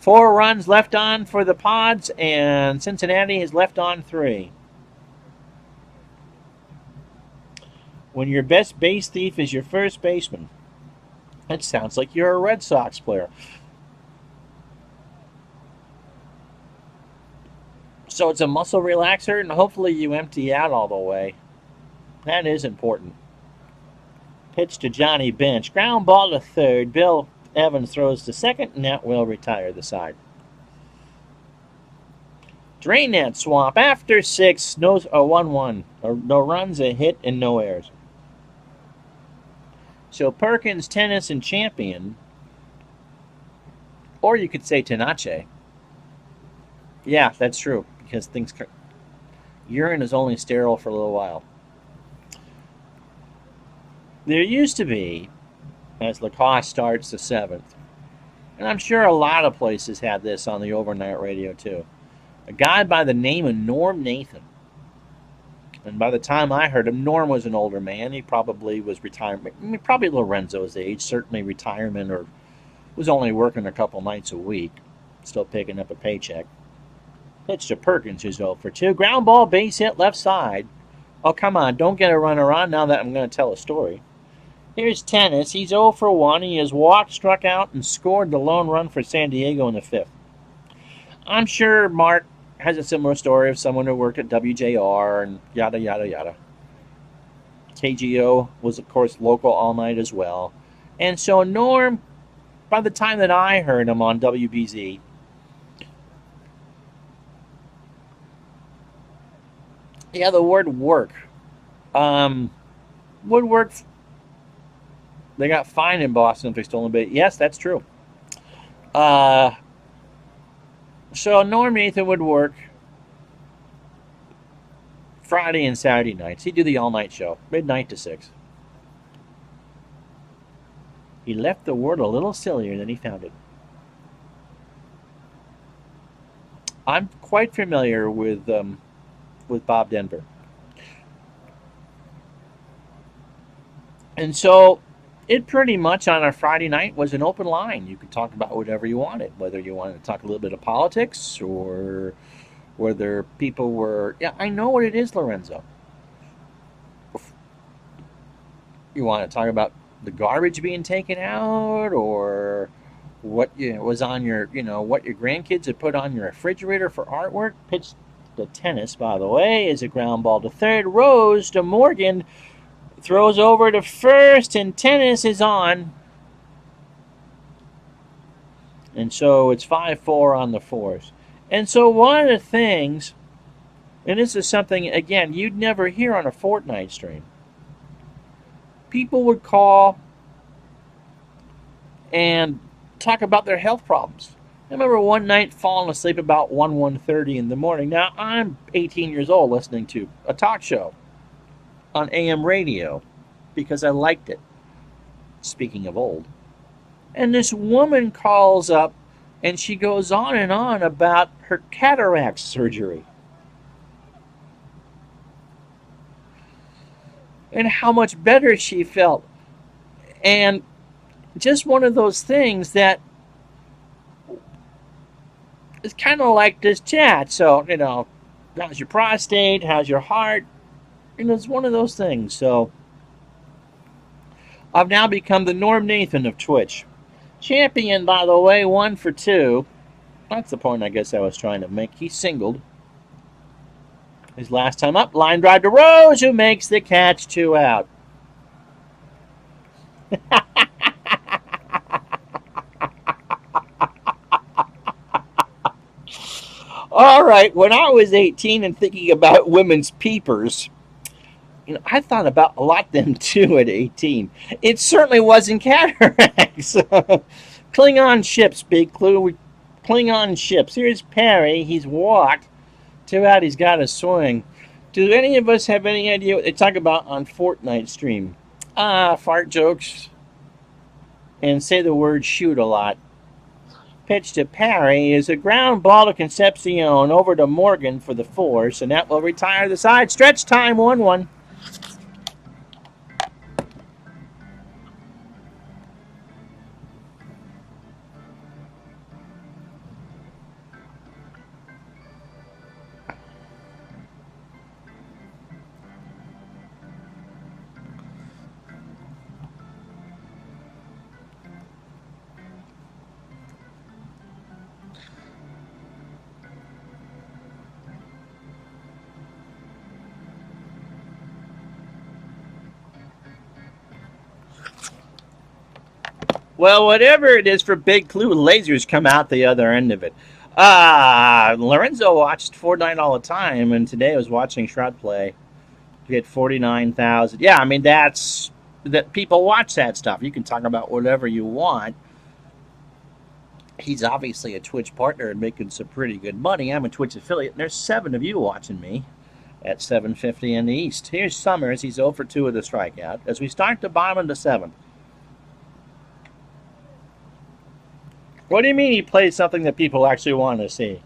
4 runs left on for the Pods, and Cincinnati has left on 3. When your best base thief is your first baseman, that sounds like you're a Red Sox player. So it's a muscle relaxer, and hopefully you empty out all the way. That is important. Pitch to Johnny Bench. Ground ball to third. Bill Evans throws to second, and that will retire the side. Drain that swamp. After 6, no 1-1. No runs, a hit, and no errors. So Perkins, Tennis, and Champion. Or you could say Tenace. Yeah, that's true. Because urine is only sterile for a little while. There used to be, as lacrosse starts the 7th, and I'm sure a lot of places had this on the overnight radio too, a guy by the name of Norm Nathan. And by the time I heard him, Norm was an older man. He probably was retirement, probably Lorenzo's age, certainly retirement, or was only working a couple nights a week, still picking up a paycheck. Pitch to Perkins, who's 0 for 2. Ground ball, base hit, left side. Oh, come on, don't get a runner on now that I'm going to tell a story. Here's Tennis. He's 0 for 1. He has walked, struck out, and scored the lone run for San Diego in the 5th. I'm sure Mark has a similar story of someone who worked at WJR and yada, yada, yada. KGO was, of course, local all night as well. And so Norm, by the time that I heard him on WBZ, yeah, the word work. Woodwork, they got fined in Boston if they stole a bit. Yes, that's true. So Norm Nathan would work Friday and Saturday nights. He'd do the all-night show, midnight to 6. He left the word a little sillier than he found it. I'm quite familiar with Bob Denver. And so it pretty much on a Friday night was an open line. You could talk about whatever you wanted, whether you wanted to talk a little bit of politics or whether people were, yeah, I know what it is, Lorenzo. You want to talk about the garbage being taken out, or what was on your, what your grandkids had put on your refrigerator for artwork. Pitch to Tennis, by the way, is a ground ball to third. Rose to Morgan. Throws over to first, and Tennis is on. And so it's 5-4 on the fours. And so one of the things, and this is something, again, you'd never hear on a Fortnite stream. People would call and talk about their health problems. I remember one night falling asleep about 1:30 in the morning. Now, I'm 18 years old listening to a talk show on AM radio because I liked it, speaking of old. And this woman calls up and she goes on and on about her cataract surgery and how much better she felt. And just one of those things that is kind of like this chat. So, how's your prostate? How's your heart? And it's one of those things. So I've now become the Norm Nathan of Twitch. Champion, by the way, 1 for 2. That's the point I guess I was trying to make. He singled. His last time up, line drive to Rose, who makes the catch, 2 out. All right, when I was 18 and thinking about women's peepers, I thought about a lot of them too at 18. It certainly wasn't cataracts. Klingon ships, big clue. Klingon ships. Here's Perry. He's walked. 2 out. He's got a swing. Do any of us have any idea what they talk about on Fortnite stream? Fart jokes and say the word shoot a lot. Pitch to Parry is a ground ball to Concepcion over to Morgan for the force, and that will retire the side. Stretch time 1-1. Well, whatever it is for Big Clue, lasers come out the other end of it. Lorenzo watched Fortnite all the time, and today I was watching Shroud play. Get 49,000. Yeah, I mean, that people watch that stuff. You can talk about whatever you want. He's obviously a Twitch partner and making some pretty good money. I'm a Twitch affiliate, and there's 7 of you watching me at 7:50 in the East. Here's Summers. He's 0 for 2 with a strikeout. As we start the bottom of the 7th. What do you mean he plays something that people actually want to see?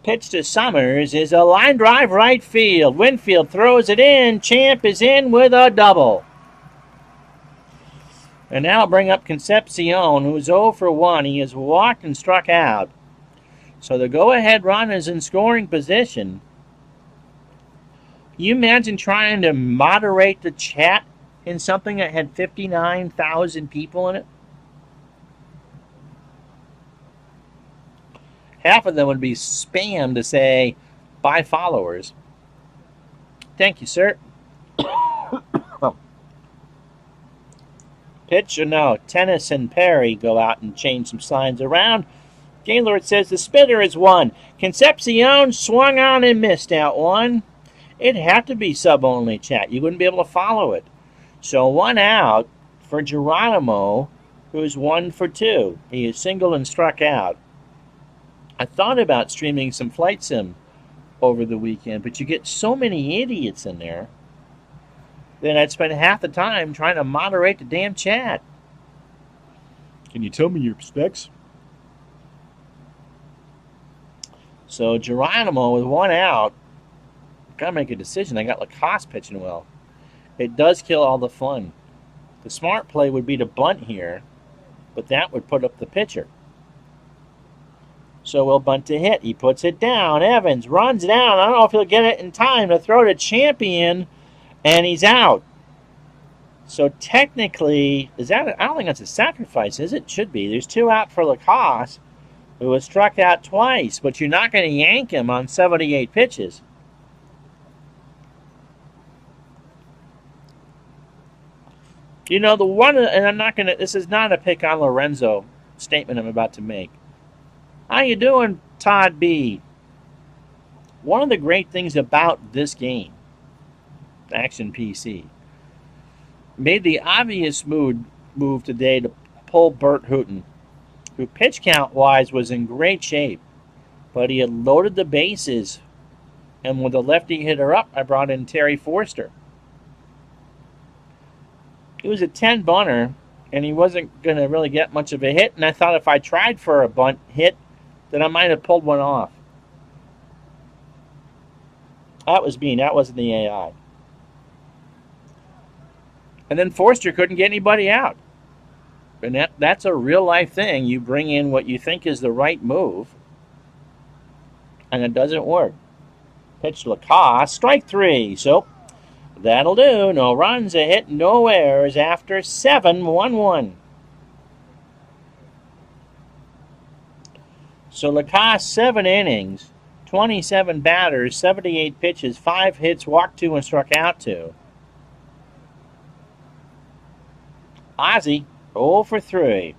Pitch to Summers is a line drive right field. Winfield throws it in. Champ is in with a double. And now bring up Concepcion, who's 0 for 1. He has walked and struck out. So the go-ahead run is in scoring position. You imagine trying to moderate the chat in something that had 59,000 people in it? Half of them would be spam to say, buy followers. Thank you, sir. Pitch or no? Tennis and Perry go out and change some signs around. Gaylord says the spitter is 1. Concepcion swung on and missed out 1. It'd have to be sub-only chat. You wouldn't be able to follow it. So 1 out for Geronimo, who's 1 for 2. He is singled and struck out. I thought about streaming some Flight Sim over the weekend, but you get so many idiots in there that I'd spend half the time trying to moderate the damn chat. Can you tell me your specs? So Geronimo with 1 out, gotta make a decision. I got Lacoste pitching well. It does kill all the fun. The smart play would be to bunt here, but that would put up the pitcher. So we'll bunt to hit. He puts it down. Evans runs down. I don't know if he'll get it in time to throw to Champion, and he's out. So technically, I don't think that's a sacrifice, is it? Should be. There's 2 out for Lacoste, who was struck out twice, but you're not going to yank him on 78 pitches. You know, the one, and I'm not going to, this is not a pick on Lorenzo statement I'm about to make. How you doing, Todd B? One of the great things about this game, Action PC, made the obvious move today to pull Bert Hooton, who pitch count-wise was in great shape, but he had loaded the bases, and with a lefty hitter up, I brought in Terry Forster. He was a 10 bunter, and he wasn't going to really get much of a hit, and I thought if I tried for a bunt hit, then I might have pulled one off. That was me. That wasn't the AI. And then Forster couldn't get anybody out. And that's a real-life thing. You bring in what you think is the right move, and it doesn't work. Pitch Lacoste, strike 3. So that'll do. No runs, a hit, no errors after 7, 1-1. So Lacoste, 7 innings, 27 batters, 78 pitches, 5 hits, walked 2, and struck out 2. Ozzie, 0 for 3.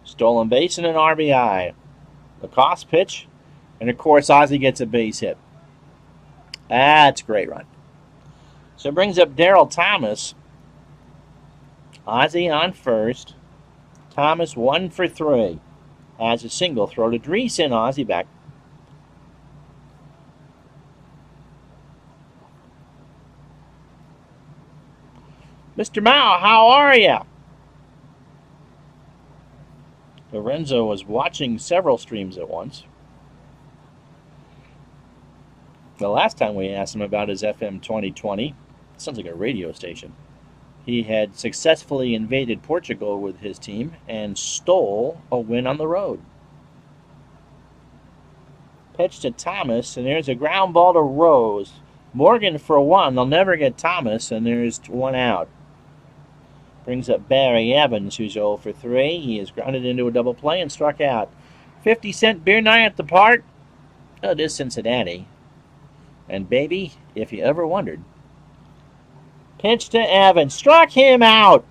Stolen base and an RBI. Lacoste pitch, and of course Ozzie gets a base hit. That's a great run. So it brings up Daryl Thomas. Ozzie on first. Thomas 1 for 3. Has a single throw to Dreesen. Ozzie back. Mr. Mao, how are you? Lorenzo was watching several streams at once. The last time we asked him about his FM 2020, sounds like a radio station, he had successfully invaded Portugal with his team and stole a win on the road. Pitch to Thomas, and there's a ground ball to Rose. Morgan for one. They'll never get Thomas, and there's one out. Brings up Barry Evans, who's 0 for 3. He is grounded into a double play and struck out. 50-cent beer night at the park. Oh, it is Cincinnati. And baby, if you ever wondered. Pitch to Evans. Struck him out.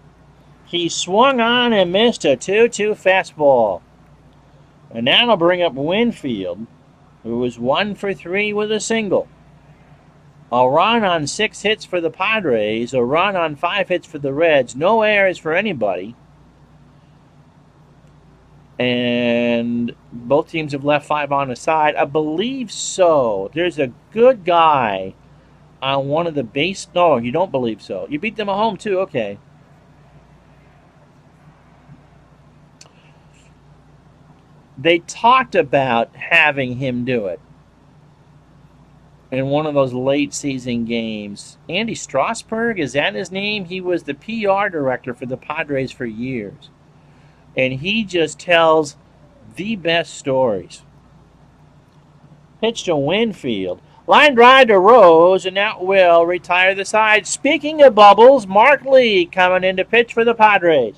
He swung on and missed a 2-2 fastball. And now it'll bring up Winfield, who was 1 for 3 with a single. A run on 6 hits for the Padres, a run on 5 hits for the Reds. No errors for anybody. And both teams have left 5 on the side. I believe so. There's a good guy on one of the base. No, you don't believe so. You beat them at home too. Okay. They talked about having him do it in one of those late season games. Andy Strasburg, is that his name? He was the PR director for the Padres for years. And he just tells the best stories. Pitch to Winfield. Line drive to Rose, and that will retire the side. Speaking of bubbles, Mark Lee coming in to pitch for the Padres.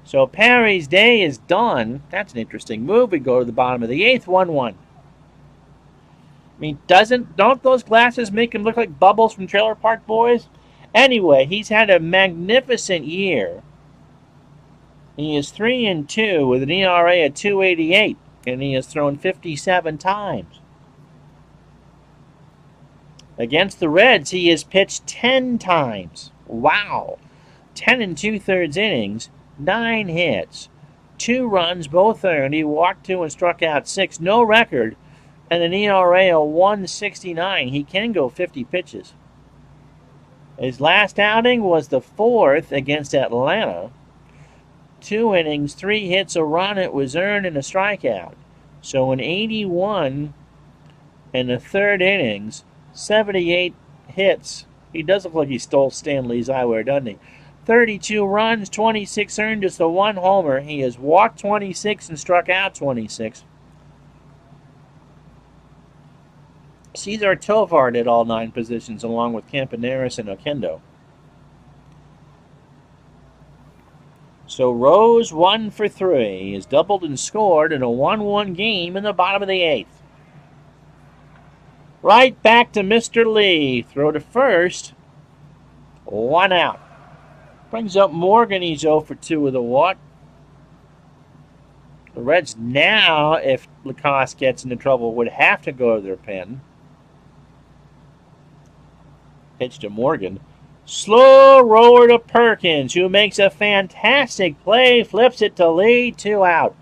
So Perry's day is done. That's an interesting move. We go to the bottom of the 8th, 1-1. I mean, don't those glasses make him look like Bubbles from Trailer Park Boys? Anyway, he's had a magnificent year. He is 3-2 with an ERA at 2.88, and he has thrown 57 times. Against the Reds, he has pitched 10 times. Wow. 10 2/3 innings, 9 hits, 2 runs, both earned. He walked 2 and struck out 6. No record. And an ERA of 1.69. He can go 50 pitches. His last outing was the 4th against Atlanta. 2 innings, 3 hits, a run. It was earned and a strikeout. So in 81 in the 3rd innings, 78 hits. He does look like he stole Stan Lee's eyewear, doesn't he? 32 runs, 26 earned, just a 1 homer. He has walked 26 and struck out 26. Cesar Tovar did all 9 positions along with Campaneris and Oquendo. So Rose 1 for 3 is doubled and scored in a 1-1 game in the bottom of the 8th. Right back to Mr. Lee. Throw to first. 1 out. Brings up Morgan. He's 0 for 2 with a walk. The Reds now, if Lacoste gets into trouble, would have to go to their pen. Pitch to Morgan. Slow roller to Perkins, who makes a fantastic play. Flips it to Lee. 2 out.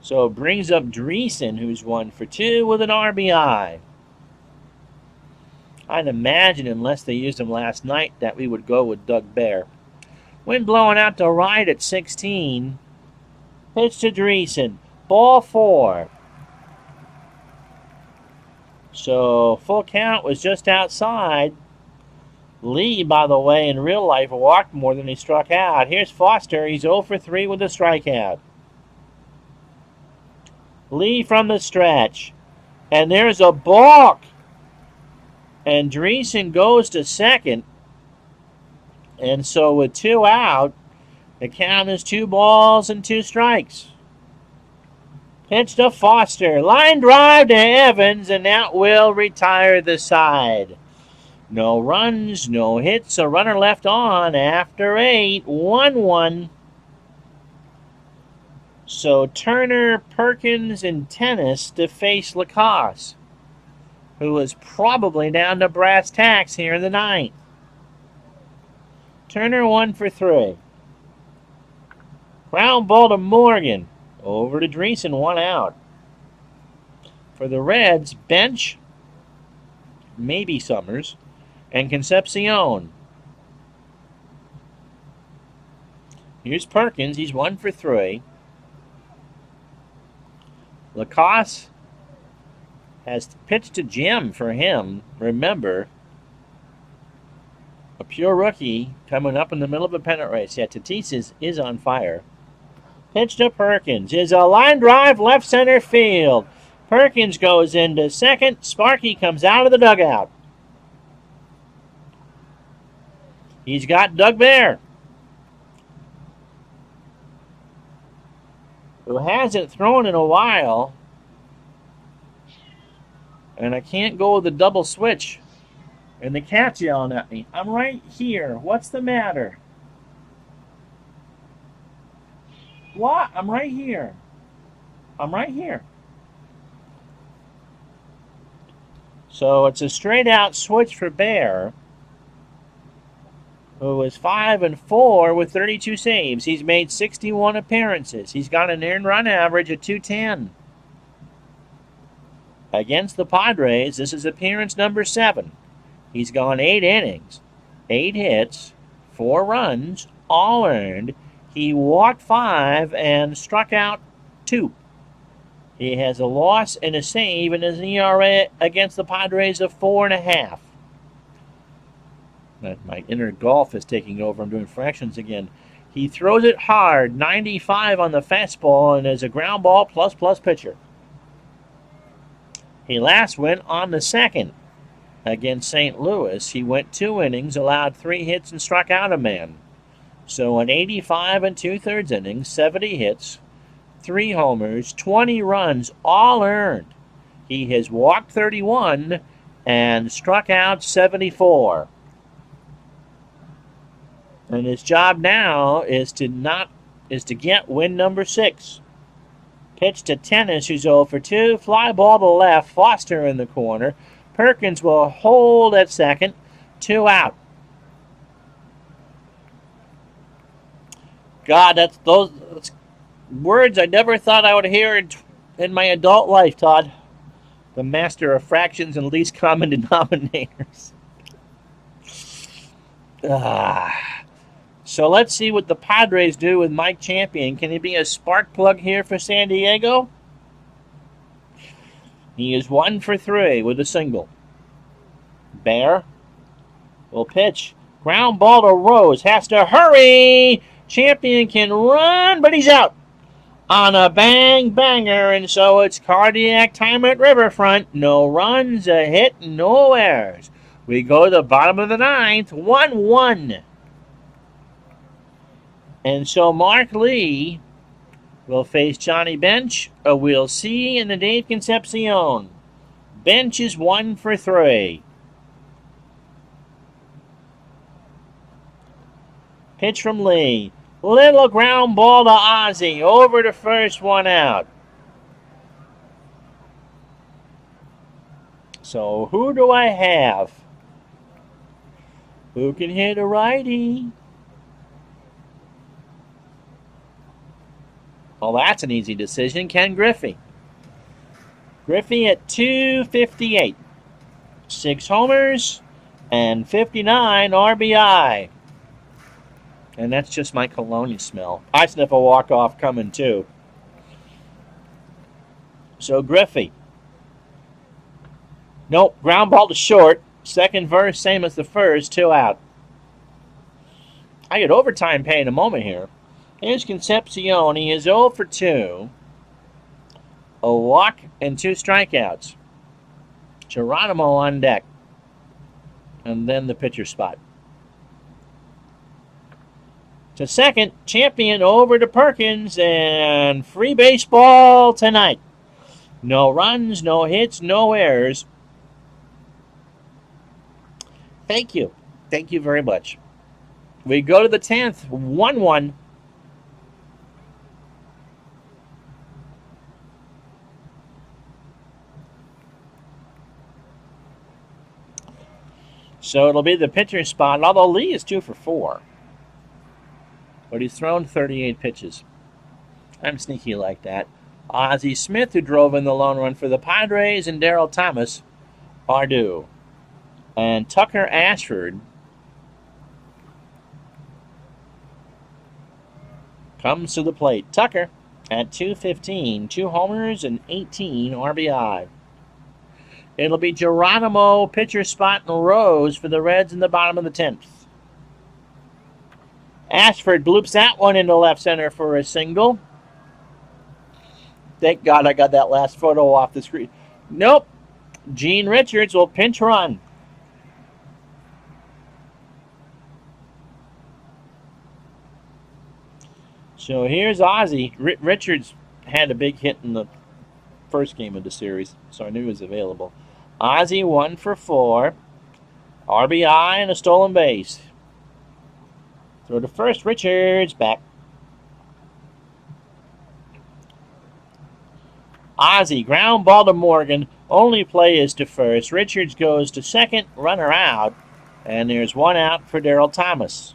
So it brings up Dreesen, who's 1 for 2 with an RBI. I'd imagine, unless they used him last night, that we would go with Doug Bear. Wind blowing out to right at 16. Pitch to Dreesen. Ball 4. So full count was just outside. Lee, by the way, in real life walked more than he struck out. Here's Foster. He's 0 for 3 with a strikeout. Lee from the stretch. And there's a balk. And Dreesen goes to second. And so with 2 out, the count is 2 balls and 2 strikes. Pitch to Foster. Line drive to Evans, and that will retire the side. No runs, no hits, a runner left on after 8. 1-1. So Turner, Perkins, and Tennis to face Lacoste, who is probably down to brass tacks here in the 9th. Turner 1 for 3. Ground ball to Morgan. Over to Dreesen, 1 out. For the Reds, bench, maybe Summers. and Concepcion. Here's Perkins. He's 1 for 3. Lacoste has pitched to Jim for him. Remember, a pure rookie coming up in the middle of a pennant race. Yeah, Tatis is on fire. Pitch to Perkins is a line drive left center field. Perkins goes into second. Sparky comes out of the dugout. He's got Doug Bear, who hasn't thrown in a while. And I can't go with the double switch. And the cat's yelling at me. I'm right here. What's the matter? What? I'm right here. I'm right here. So it's a straight out switch for Bear, who is 5 and 4 with 32 saves. He's made 61 appearances. He's got an earned run average of 210. Against the Padres, this is appearance number 7. He's gone 8 innings, 8 hits, 4 runs, all earned. He walked 5 and struck out 2. He has a loss and a save and an ERA against the Padres of 4.5. My inner golf is taking over. I'm doing fractions again. He throws it hard, 95 on the fastball, and is a ground ball plus pitcher. He last went on the 2nd against St. Louis. He went 2 innings, allowed 3 hits, and struck out a man. So an 85 and 2/3 innings, 70 hits, 3 homers, 20 runs, all earned. He has walked 31 and struck out 74. And his job now is to get win number 6. Pitch to Tennis, who's 0 for 2. Fly ball to left. Foster in the corner. Perkins will hold at second. 2 out. God, that's words I never thought I would hear in my adult life, Todd. The master of fractions and least common denominators. So let's see what the Padres do with Mike Champion. Can he be a spark plug here for San Diego? He is 1 for 3 with a single. Bear will pitch. Ground ball to Rose. Has to hurry. Champion can run, but he's out on a bang banger. And so it's cardiac time at Riverfront. No runs, a hit, no errors. We go to the bottom of the 9th. 1-1. And so Mark Lee will face Johnny Bench, a We'll See, and the Dave Concepcion. Bench is 1 for 3. Pitch from Lee. Little ground ball to Ozzie. Over to first, 1 out. So who do I have? Who can hit a righty? Well, that's an easy decision. Ken Griffey. Griffey at 258. 6 homers and 59 RBI. And that's just my cologne smell. I sniff a walk-off coming too. So Griffey. Nope, ground ball to short. Second verse, same as the first, 2 out. I get overtime pay in a moment here. Here's Concepcion. He is 0 for 2. A walk and 2 strikeouts. Geronimo on deck. And then the pitcher spot. To second, Champion over to Perkins, and free baseball tonight. No runs, no hits, no errors. Thank you. Thank you very much. We go to the 10th, 1-1. So it'll be the pitcher spot, although Lee is 2 for 4. But he's thrown 38 pitches. I'm sneaky like that. Ozzie Smith, who drove in the lone run for the Padres, and Darryl Thomas are due. And Tucker Ashford comes to the plate. Tucker at 215, 2 homers and 18 RBI. It'll be Geronimo, pitcher spot and Rose for the Reds in the bottom of the 10th. Ashford bloops that one into left center for a single. Thank God I got that last photo off the screen. Nope. Gene Richards will pinch run. So here's Ozzie. Richards had a big hit in the first game of the series, so I knew he was available. Ozzie 1 for 4. RBI and a stolen base. Throw to first, Richards back. Ozzie, ground ball to Morgan. Only play is to first. Richards goes to second, runner out. And there's 1 out for Daryl Thomas.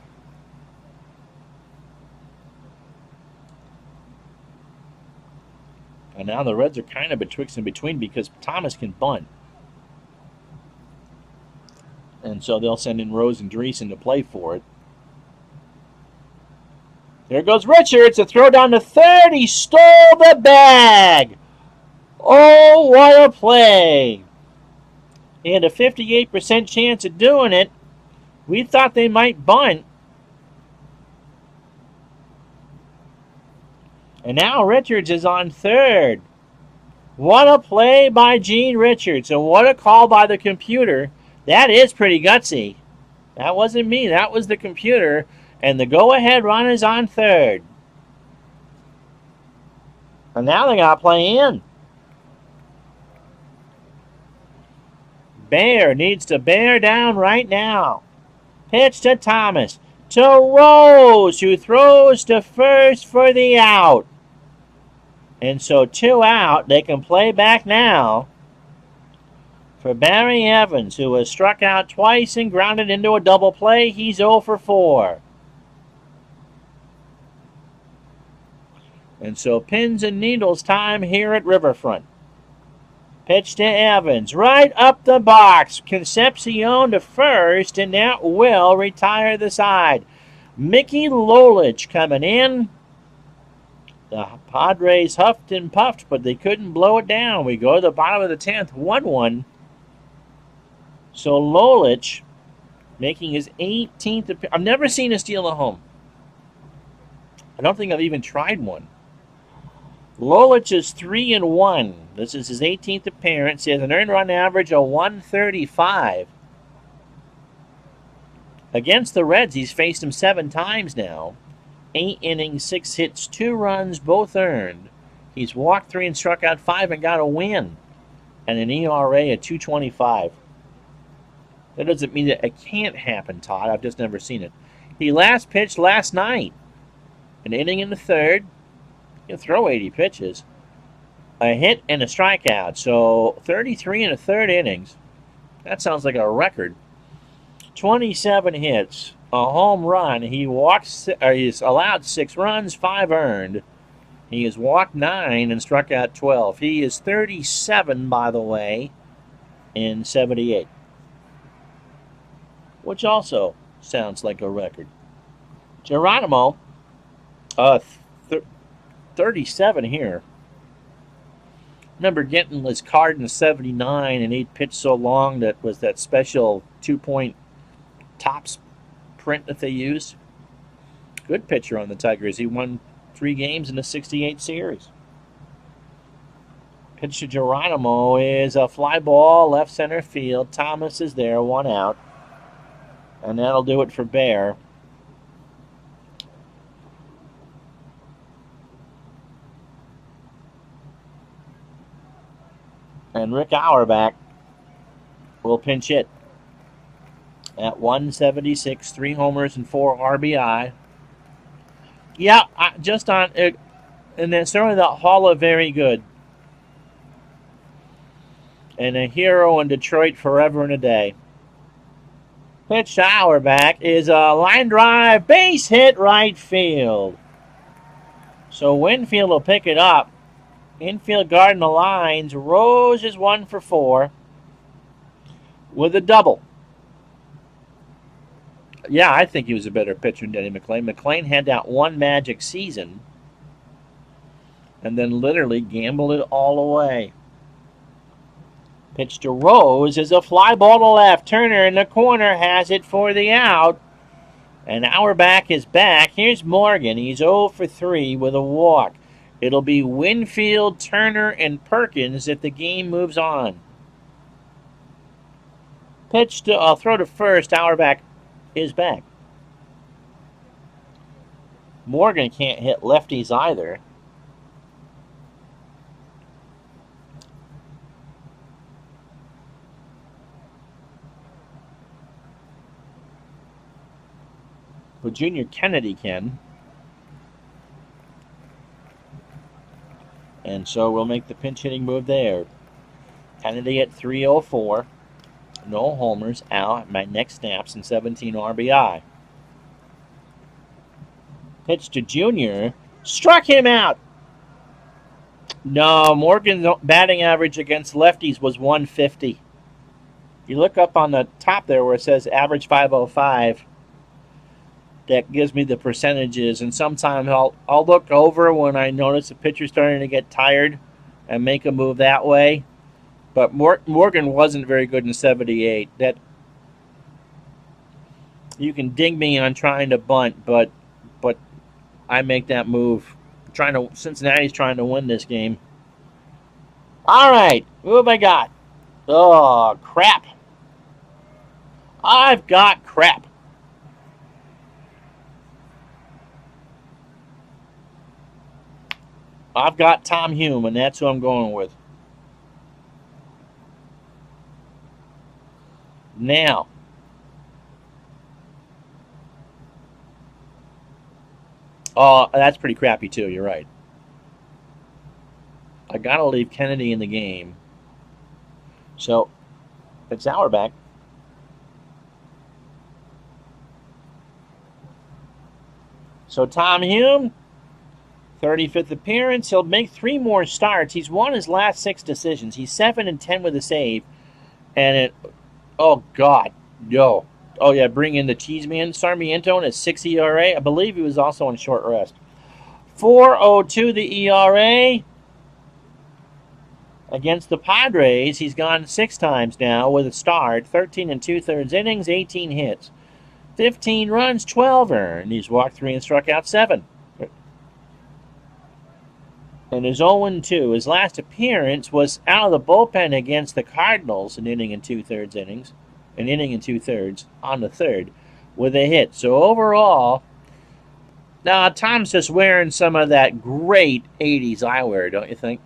And now the Reds are kind of betwixt and between because Thomas can bunt. And so they'll send in Rose and Dreesen to play for it. There goes Richards, a throw down to third. He stole the bag. Oh, what a play. He had a 58% chance of doing it. We thought they might bunt. And now Richards is on third. What a play by Gene Richards. And what a call by the computer. That is pretty gutsy. That wasn't me. That was the computer. And the go-ahead run is on third. And now they got to play in. Bear needs to bear down right now. Pitch to Thomas. To Rose, who throws to first for the out. And so 2 out. They can play back now for Barry Evans, who has struck out twice and grounded into a double play. He's 0 for 4. And so pins and needles time here at Riverfront. Pitch to Evans, right up the box. Concepcion to first, and that will retire the side. Mickey Lolich coming in. The Padres huffed and puffed, but they couldn't blow it down. We go to the bottom of the 10th, 1-1. So Lolich making his 18th appearance. I've never seen a steal at home. I don't think I've even tried one. Lolich is 3-1. This is his 18th appearance. He has an earned run average of 135. Against the Reds, he's faced him 7 times now. 8 innings, 6 hits, 2 runs, both earned. He's walked 3 and struck out 5 and got a win. And an ERA of 2.25. That doesn't mean that it can't happen, Todd. I've just never seen it. He last pitched last night. An inning in the third. He'll throw 80 pitches. A hit and a strikeout. So 33 and a third innings. That sounds like a record. 27 hits. A home run. He's allowed 6 runs, 5 earned. He has walked 9 and struck out 12. He is 37, by the way, in 78. Which also sounds like a record. Geronimo, 37 here. Remember getting his card in 79 and he'd pitched so long that was that special 2-point tops print that they used. Good pitcher on the Tigers. He won 3 games in the 68 series. Pitch to Geronimo is a fly ball, left center field. Thomas is there, 1 out. And that'll do it for Bear. And Rick Auerbach will pinch hit at 176, 3 homers and 4 RBI. Yeah, just on, and then certainly the Hall of Very Good. And a hero in Detroit forever and a day. Pitch to Auerbach is a line drive, base hit right field. So Winfield will pick it up. Infield guarding the lines. Rose is 1 for 4 with a double. Yeah, I think he was a better pitcher than Denny McLain. McLain had that one magic season and then literally gambled it all away. Pitch to Rose is a fly ball to left. Turner in the corner has it for the out. And Auerbach is back. Here's Morgan. He's 0 for 3 with a walk. It'll be Winfield, Turner, and Perkins if the game moves on. Pitch to, I'll throw to first. Auerbach is back. Morgan can't hit lefties either. But Junior Kennedy can. And so we'll make the pinch hitting move there. Kennedy at 304. No homers, out. My next snaps and 17 RBI. Pitch to Junior. Struck him out. No, Morgan's batting average against lefties was 150. You look up on the top there where it says average 505. That gives me the percentages, and sometimes I'll look over when I notice a pitcher's starting to get tired and make a move that way. But Morgan wasn't very good in 78. That you can ding me on trying to bunt, but I make that move. Cincinnati's trying to win this game. All right, who have I got? Oh, crap. I've got crap. I've got Tom Hume, and that's who I'm going with. Now, that's pretty crappy too. You're right. I gotta leave Kennedy in the game. So, it's Auerbach. So Tom Hume, 35th appearance. He'll make 3 more starts. He's won his last 6 decisions. He's 7-10 with a save. And oh, God, no. Oh, yeah, bring in the Cheeseman. Sarmiento and a 6 ERA. I believe he was also on short rest. 4.02 the ERA. Against the Padres, he's gone 6 times now with a start. 13 2/3 innings, 18 hits. 15 runs, 12 earned. He's walked 3 and struck out 7. And his 0-2. His last appearance was out of the bullpen against the Cardinals, an inning and 2/3 innings. An inning and 2/3 on the 3rd with a hit. So overall, now Tom's just wearing some of that great 80s eyewear, don't you think?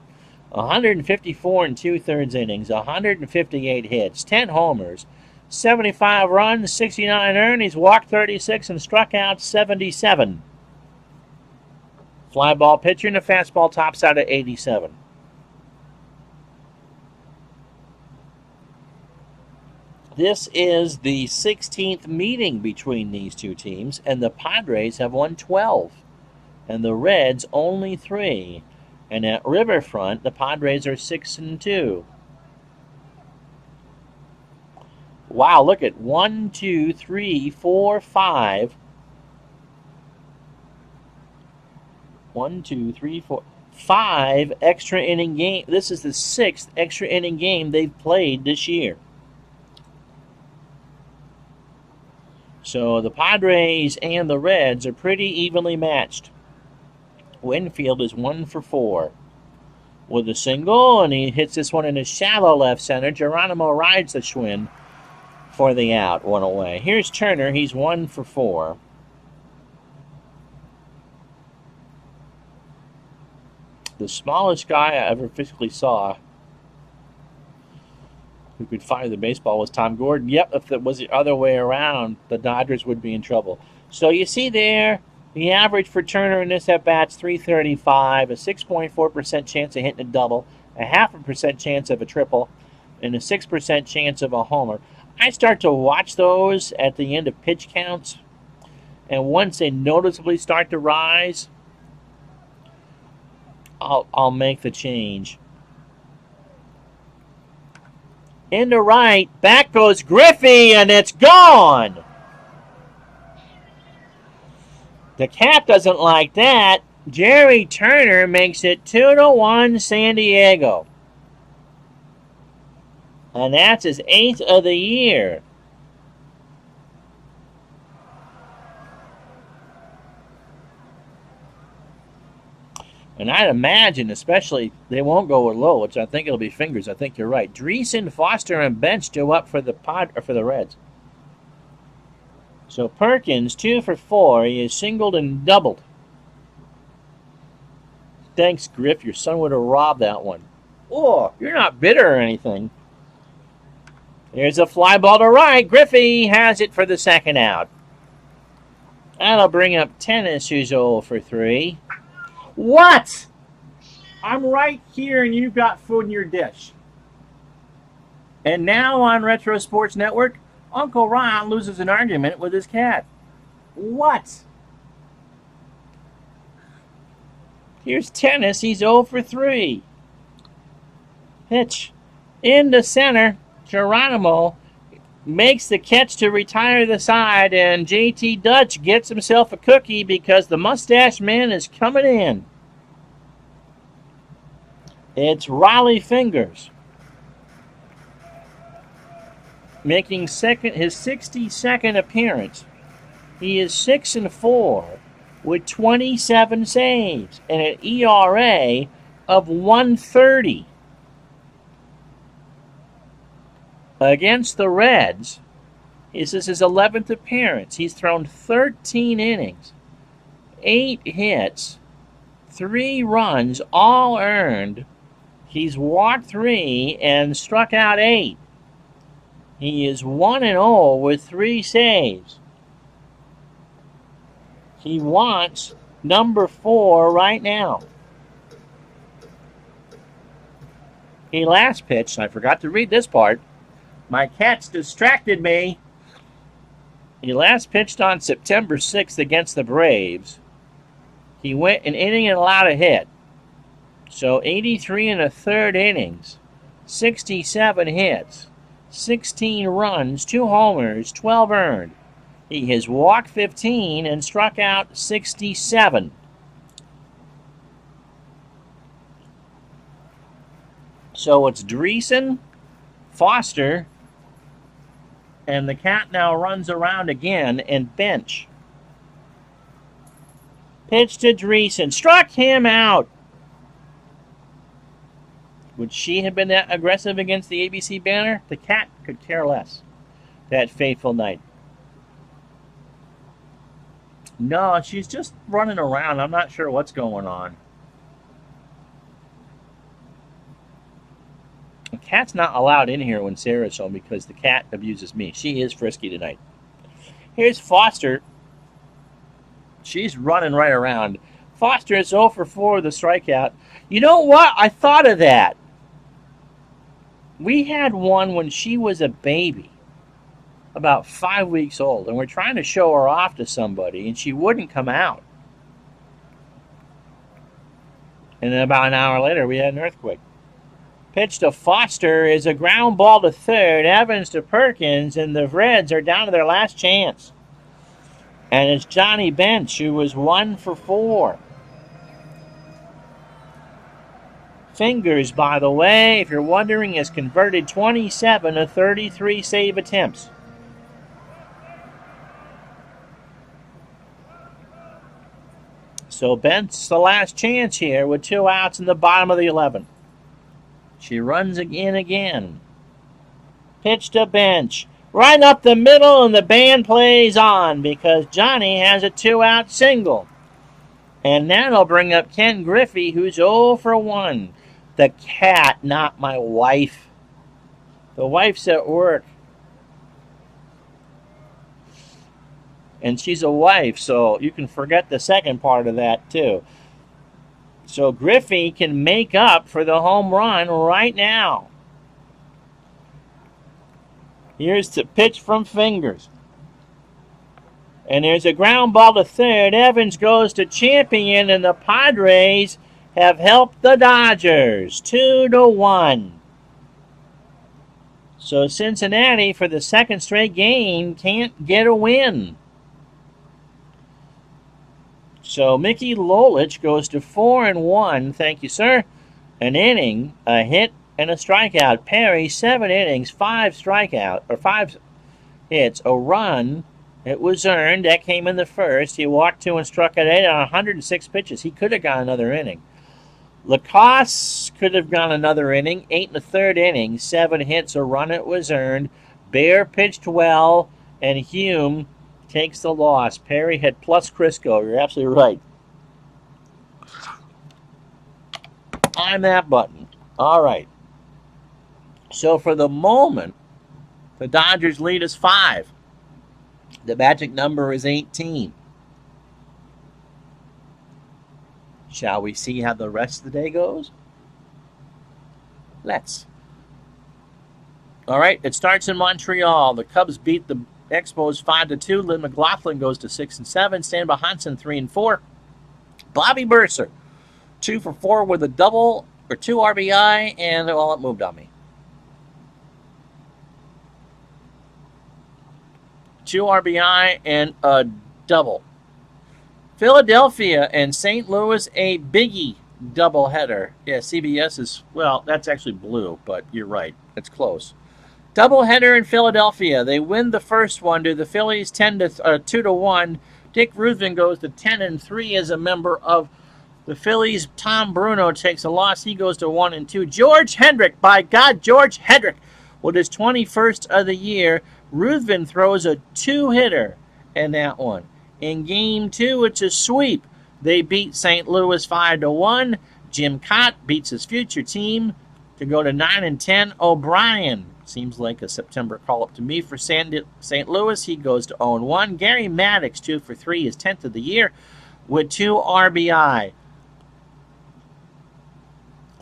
154 and 2/3 innings, 158 hits, 10 homers, 75 runs, 69 earned. He's walked 36 and struck out 77. Fly ball pitcher, and the fastball tops out at 87. This is the 16th meeting between these two teams, and the Padres have won 12, and the Reds only 3. And at Riverfront, the Padres are 6-2. Wow, look at 1, 2, 3, 4, 5. 1, 2, 3, 4, 5 extra inning game. This is the 6th extra inning game they've played this year. So the Padres and the Reds are pretty evenly matched. Winfield is 1 for 4 with a single, and he hits this one in the shallow left center. Geronimo rides the Schwinn for the out, 1 away. Here's Turner. He's 1 for 4. The smallest guy I ever physically saw who could fire the baseball was Tom Gordon. Yep, if it was the other way around, the Dodgers would be in trouble. So you see there, the average for Turner in this at-bat's 335, a 6.4% chance of hitting a double, a 0.5% chance of a triple, and a 6% chance of a homer. I start to watch those at the end of pitch counts, and once they noticeably start to rise, I'll make the change. Into right, back goes Griffey, and it's gone! The Cat doesn't like that. Jerry Turner makes it 2-1 San Diego. And that's his 8th of the year. And I'd imagine, especially, they won't go with low, which I think it'll be fingers. I think you're right. Dreesen, Foster, and Bench still up for the Reds. So Perkins, 2 for 4. He is singled and doubled. Thanks, Griff. Your son would have robbed that one. Oh, you're not bitter or anything. Here's a fly ball to right. Griffey has it for the second out. That'll bring up Tennis, who's 0 for 3. What? I'm right here and you've got food in your dish. And now on Retro Sports Network, Uncle Ron loses an argument with his cat. What? Here's Tennis. He's 0 for 3. Pitch into center. Geronimo makes the catch to retire the side, and JT Dutch gets himself a cookie because the mustache man is coming in. It's Raleigh Fingers making his 62nd appearance. He is 6 and 4 with 27 saves and an ERA of 1.30. Against the Reds, this is his 11th appearance. He's thrown 13 innings, 8 hits, 3 runs, all earned. He's walked 3 and struck out 8. He is 1-0 with 3 saves. He wants number 4 right now. He last pitched, I forgot to read this part. My cat's distracted me. He last pitched on September 6th against the Braves. He went an inning and allowed a hit. So 83 1/3 innings, 67 hits, 16 runs, 2 homers, 12 earned. He has walked 15 and struck out 67. So it's Dreesen, Foster, and the Cat now runs around again and Bench. Pitch to Dreesen. Struck him out. Would she have been that aggressive against the ABC banner? The Cat could care less that fateful night. No, she's just running around. I'm not sure what's going on. The Cat's not allowed in here when Sarah's home because the Cat abuses me. She is frisky tonight. Here's Foster. She's running right around. Foster is 0 for 4 with a strikeout. You know what? I thought of that. We had one when she was a baby, about 5 weeks old, and we're trying to show her off to somebody, and she wouldn't come out. And then about an hour later, we had an earthquake. Pitch to Foster is a ground ball to third. Evans to Perkins, and the Reds are down to their last chance. And it's Johnny Bench, who was 1 for 4. Fingers, by the way, if you're wondering, has converted 27 of 33 save attempts. So Bench's the last chance here with 2 outs in the bottom of the 11th. She runs again. Pitch to Bench. Right up the middle, and the band plays on because Johnny has a 2-out single. And that'll bring up Ken Griffey, who's 0 for 1. The Cat, not my wife. The wife's at work. And she's a wife, so you can forget the second part of that, too. So Griffey can make up for the home run right now. Here's the pitch from Fingers. And there's a ground ball to third. Evans goes to Champion, and the Padres have helped the Dodgers 2-1. So Cincinnati, for the second straight game, can't get a win. So Mickey Lolich goes to 4-1. Thank you, sir. An inning, a hit, and a strikeout. Perry, 7 innings, 5 hits, a run. It was earned. That came in the first. He walked 2 and struck out 8 on 106 pitches. He could have gone another inning. Lacoste could have gone another inning. 8 1/3 innings, 7 hits, a run. It was earned. Bear pitched well, and Hume takes the loss. Perry had plus Crisco. You're absolutely right. On that button. All right. So for the moment, the Dodgers lead us 5. The magic number is 18. Shall we see how the rest of the day goes? Let's. All right, it starts in Montreal. The Cubs beat the Expos 5-2. Lynn McLaughlin goes to 6-7. Stan Hansen 3-4. Bobby Burser 2 for 4 with a double or 2 RBI, and well, it moved on me. 2 RBI and a double. Philadelphia and St. Louis, a biggie doubleheader. Yeah, CBS is, well, that's actually blue, but you're right. It's close. Doubleheader in Philadelphia. They win the first one to the Phillies 2-1. Dick Ruthven goes to 10-3 as a member of the Phillies. Tom Bruno takes a loss. He goes to 1-2. George Hendrick, by God, George Hendrick, with his 21st of the year. Ruthven throws a 2-hitter in that one. In Game 2, it's a sweep. They beat St. Louis 5-1. Jim Cott beats his future team to go to 9-10. O'Brien, seems like a September call-up to me for St. Louis. He goes to 0-1. Gary Maddox, 2 for 3, his 10th of the year, with 2 RBI.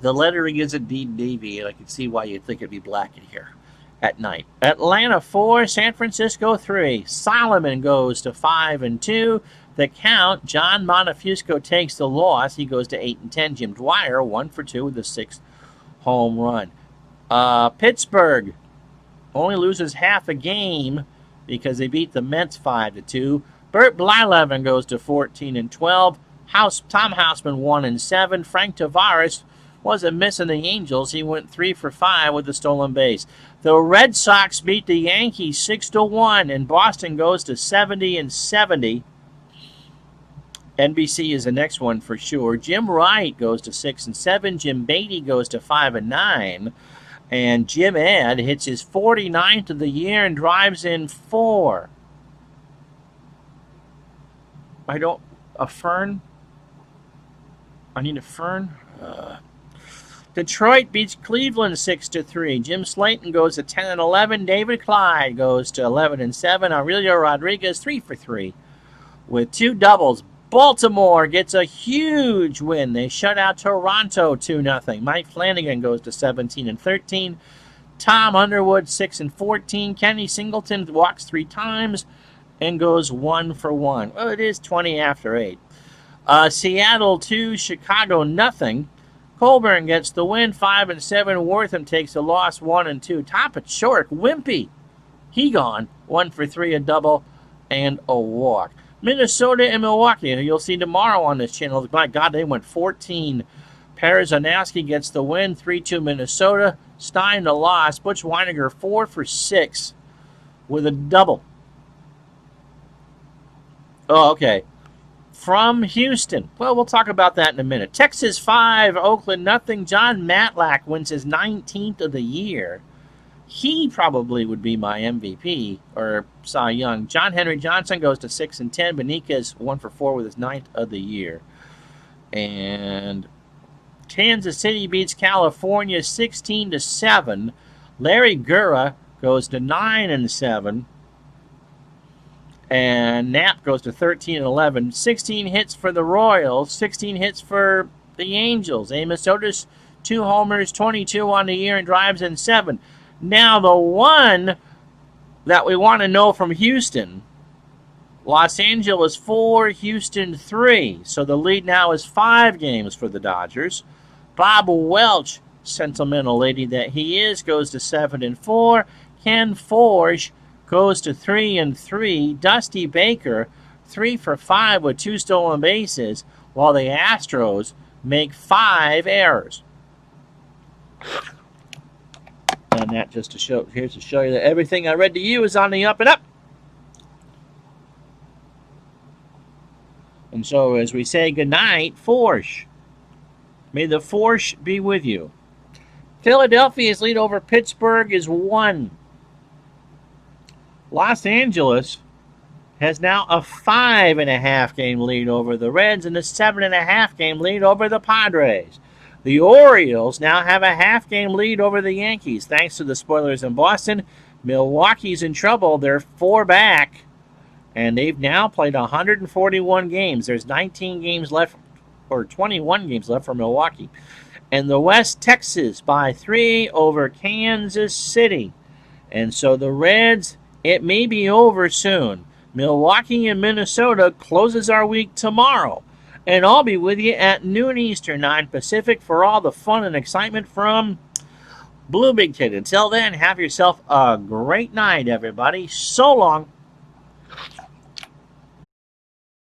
The lettering is indeed navy, and I can see why you'd think it'd be black in here at night. Atlanta 4, San Francisco 3. Solomon goes to 5-2. The count, John Montefusco takes the loss. He goes to 8-10. Jim Dwyer 1 for 2 with the 6th home run. Pittsburgh only loses half a game because they beat the Mets 5-2. Bert Blyleven goes to 14-12. Tom Houseman 1-7. Frank Tavares wasn't missing the Angels. He went 3 for 5 with the stolen base. The Red Sox beat the Yankees 6-1, and Boston goes to 70-70. NBC is the next one for sure. Jim Wright goes to 6-7. Jim Beatty goes to 5-9. And Jim Ed hits his 49th of the year and drives in 4. A fern? I need a fern? Detroit beats Cleveland 6-3. Jim Slayton goes to 10-11. David Clyde goes to 11-7. Aurelio Rodriguez 3 for 3 with 2 doubles. Baltimore gets a huge win. They shut out Toronto 2-0. Mike Flanagan goes to 17-13. Tom Underwood 6-14. Kenny Singleton walks 3 times and goes 1 for 1. Well, it is 20 after 8. Seattle 2, Chicago 0. Colburn gets the win 5-7. Wortham takes the loss 1-2. Top it short. Wimpy, he gone 1 for 3, a double and a walk. Minnesota and Milwaukee, you'll see tomorrow on this channel. My God, they went 14. Parizanowski gets the win 3-2 Minnesota. Stein the loss. Butch Weiniger 4 for 6 with a double. Oh, okay. From Houston. Well, we'll talk about that in a minute. Texas 5, Oakland 0. John Matlack wins his 19th of the year. He probably would be my MVP or Cy Young. John Henry Johnson goes to 6-10. Beniquez 1 for 4 with his 9th of the year. And Kansas City beats California 16-7. Larry Gura goes to 9-7. And Knapp goes to 13-11. 16 hits for the Royals. 16 hits for the Angels. Amos Otis, 2 homers, 22 on the year, and drives in 7. Now, the one that we want to know from Houston, Los Angeles 4, Houston 3. So the lead now is 5 games for the Dodgers. Bob Welch, sentimental lady that he is, goes to 7-4. Ken Forge goes to 3-3. Dusty Baker 3 for 5 with 2 stolen bases, while the Astros make 5 errors. And that just to show, here's to show you that everything I read to you is on the up and up. And so as we say goodnight, Forsh. May the Force be with you. Philadelphia's lead over Pittsburgh is 1. Los Angeles has now a 5.5 game lead over the Reds and a 7.5 game lead over the Padres. The Orioles now have a half game lead over the Yankees thanks to the spoilers in Boston. Milwaukee's in trouble. They're 4 back, and they've now played 141 games. There's 19 games left, or 21 games left for Milwaukee. And the West, Texas by 3 over Kansas City. And so the Reds, it may be over soon. Milwaukee and Minnesota closes our week tomorrow. And I'll be with you at noon Eastern, 9 Pacific for all the fun and excitement from Blue Big Kid. Until then, have yourself a great night, everybody. So long.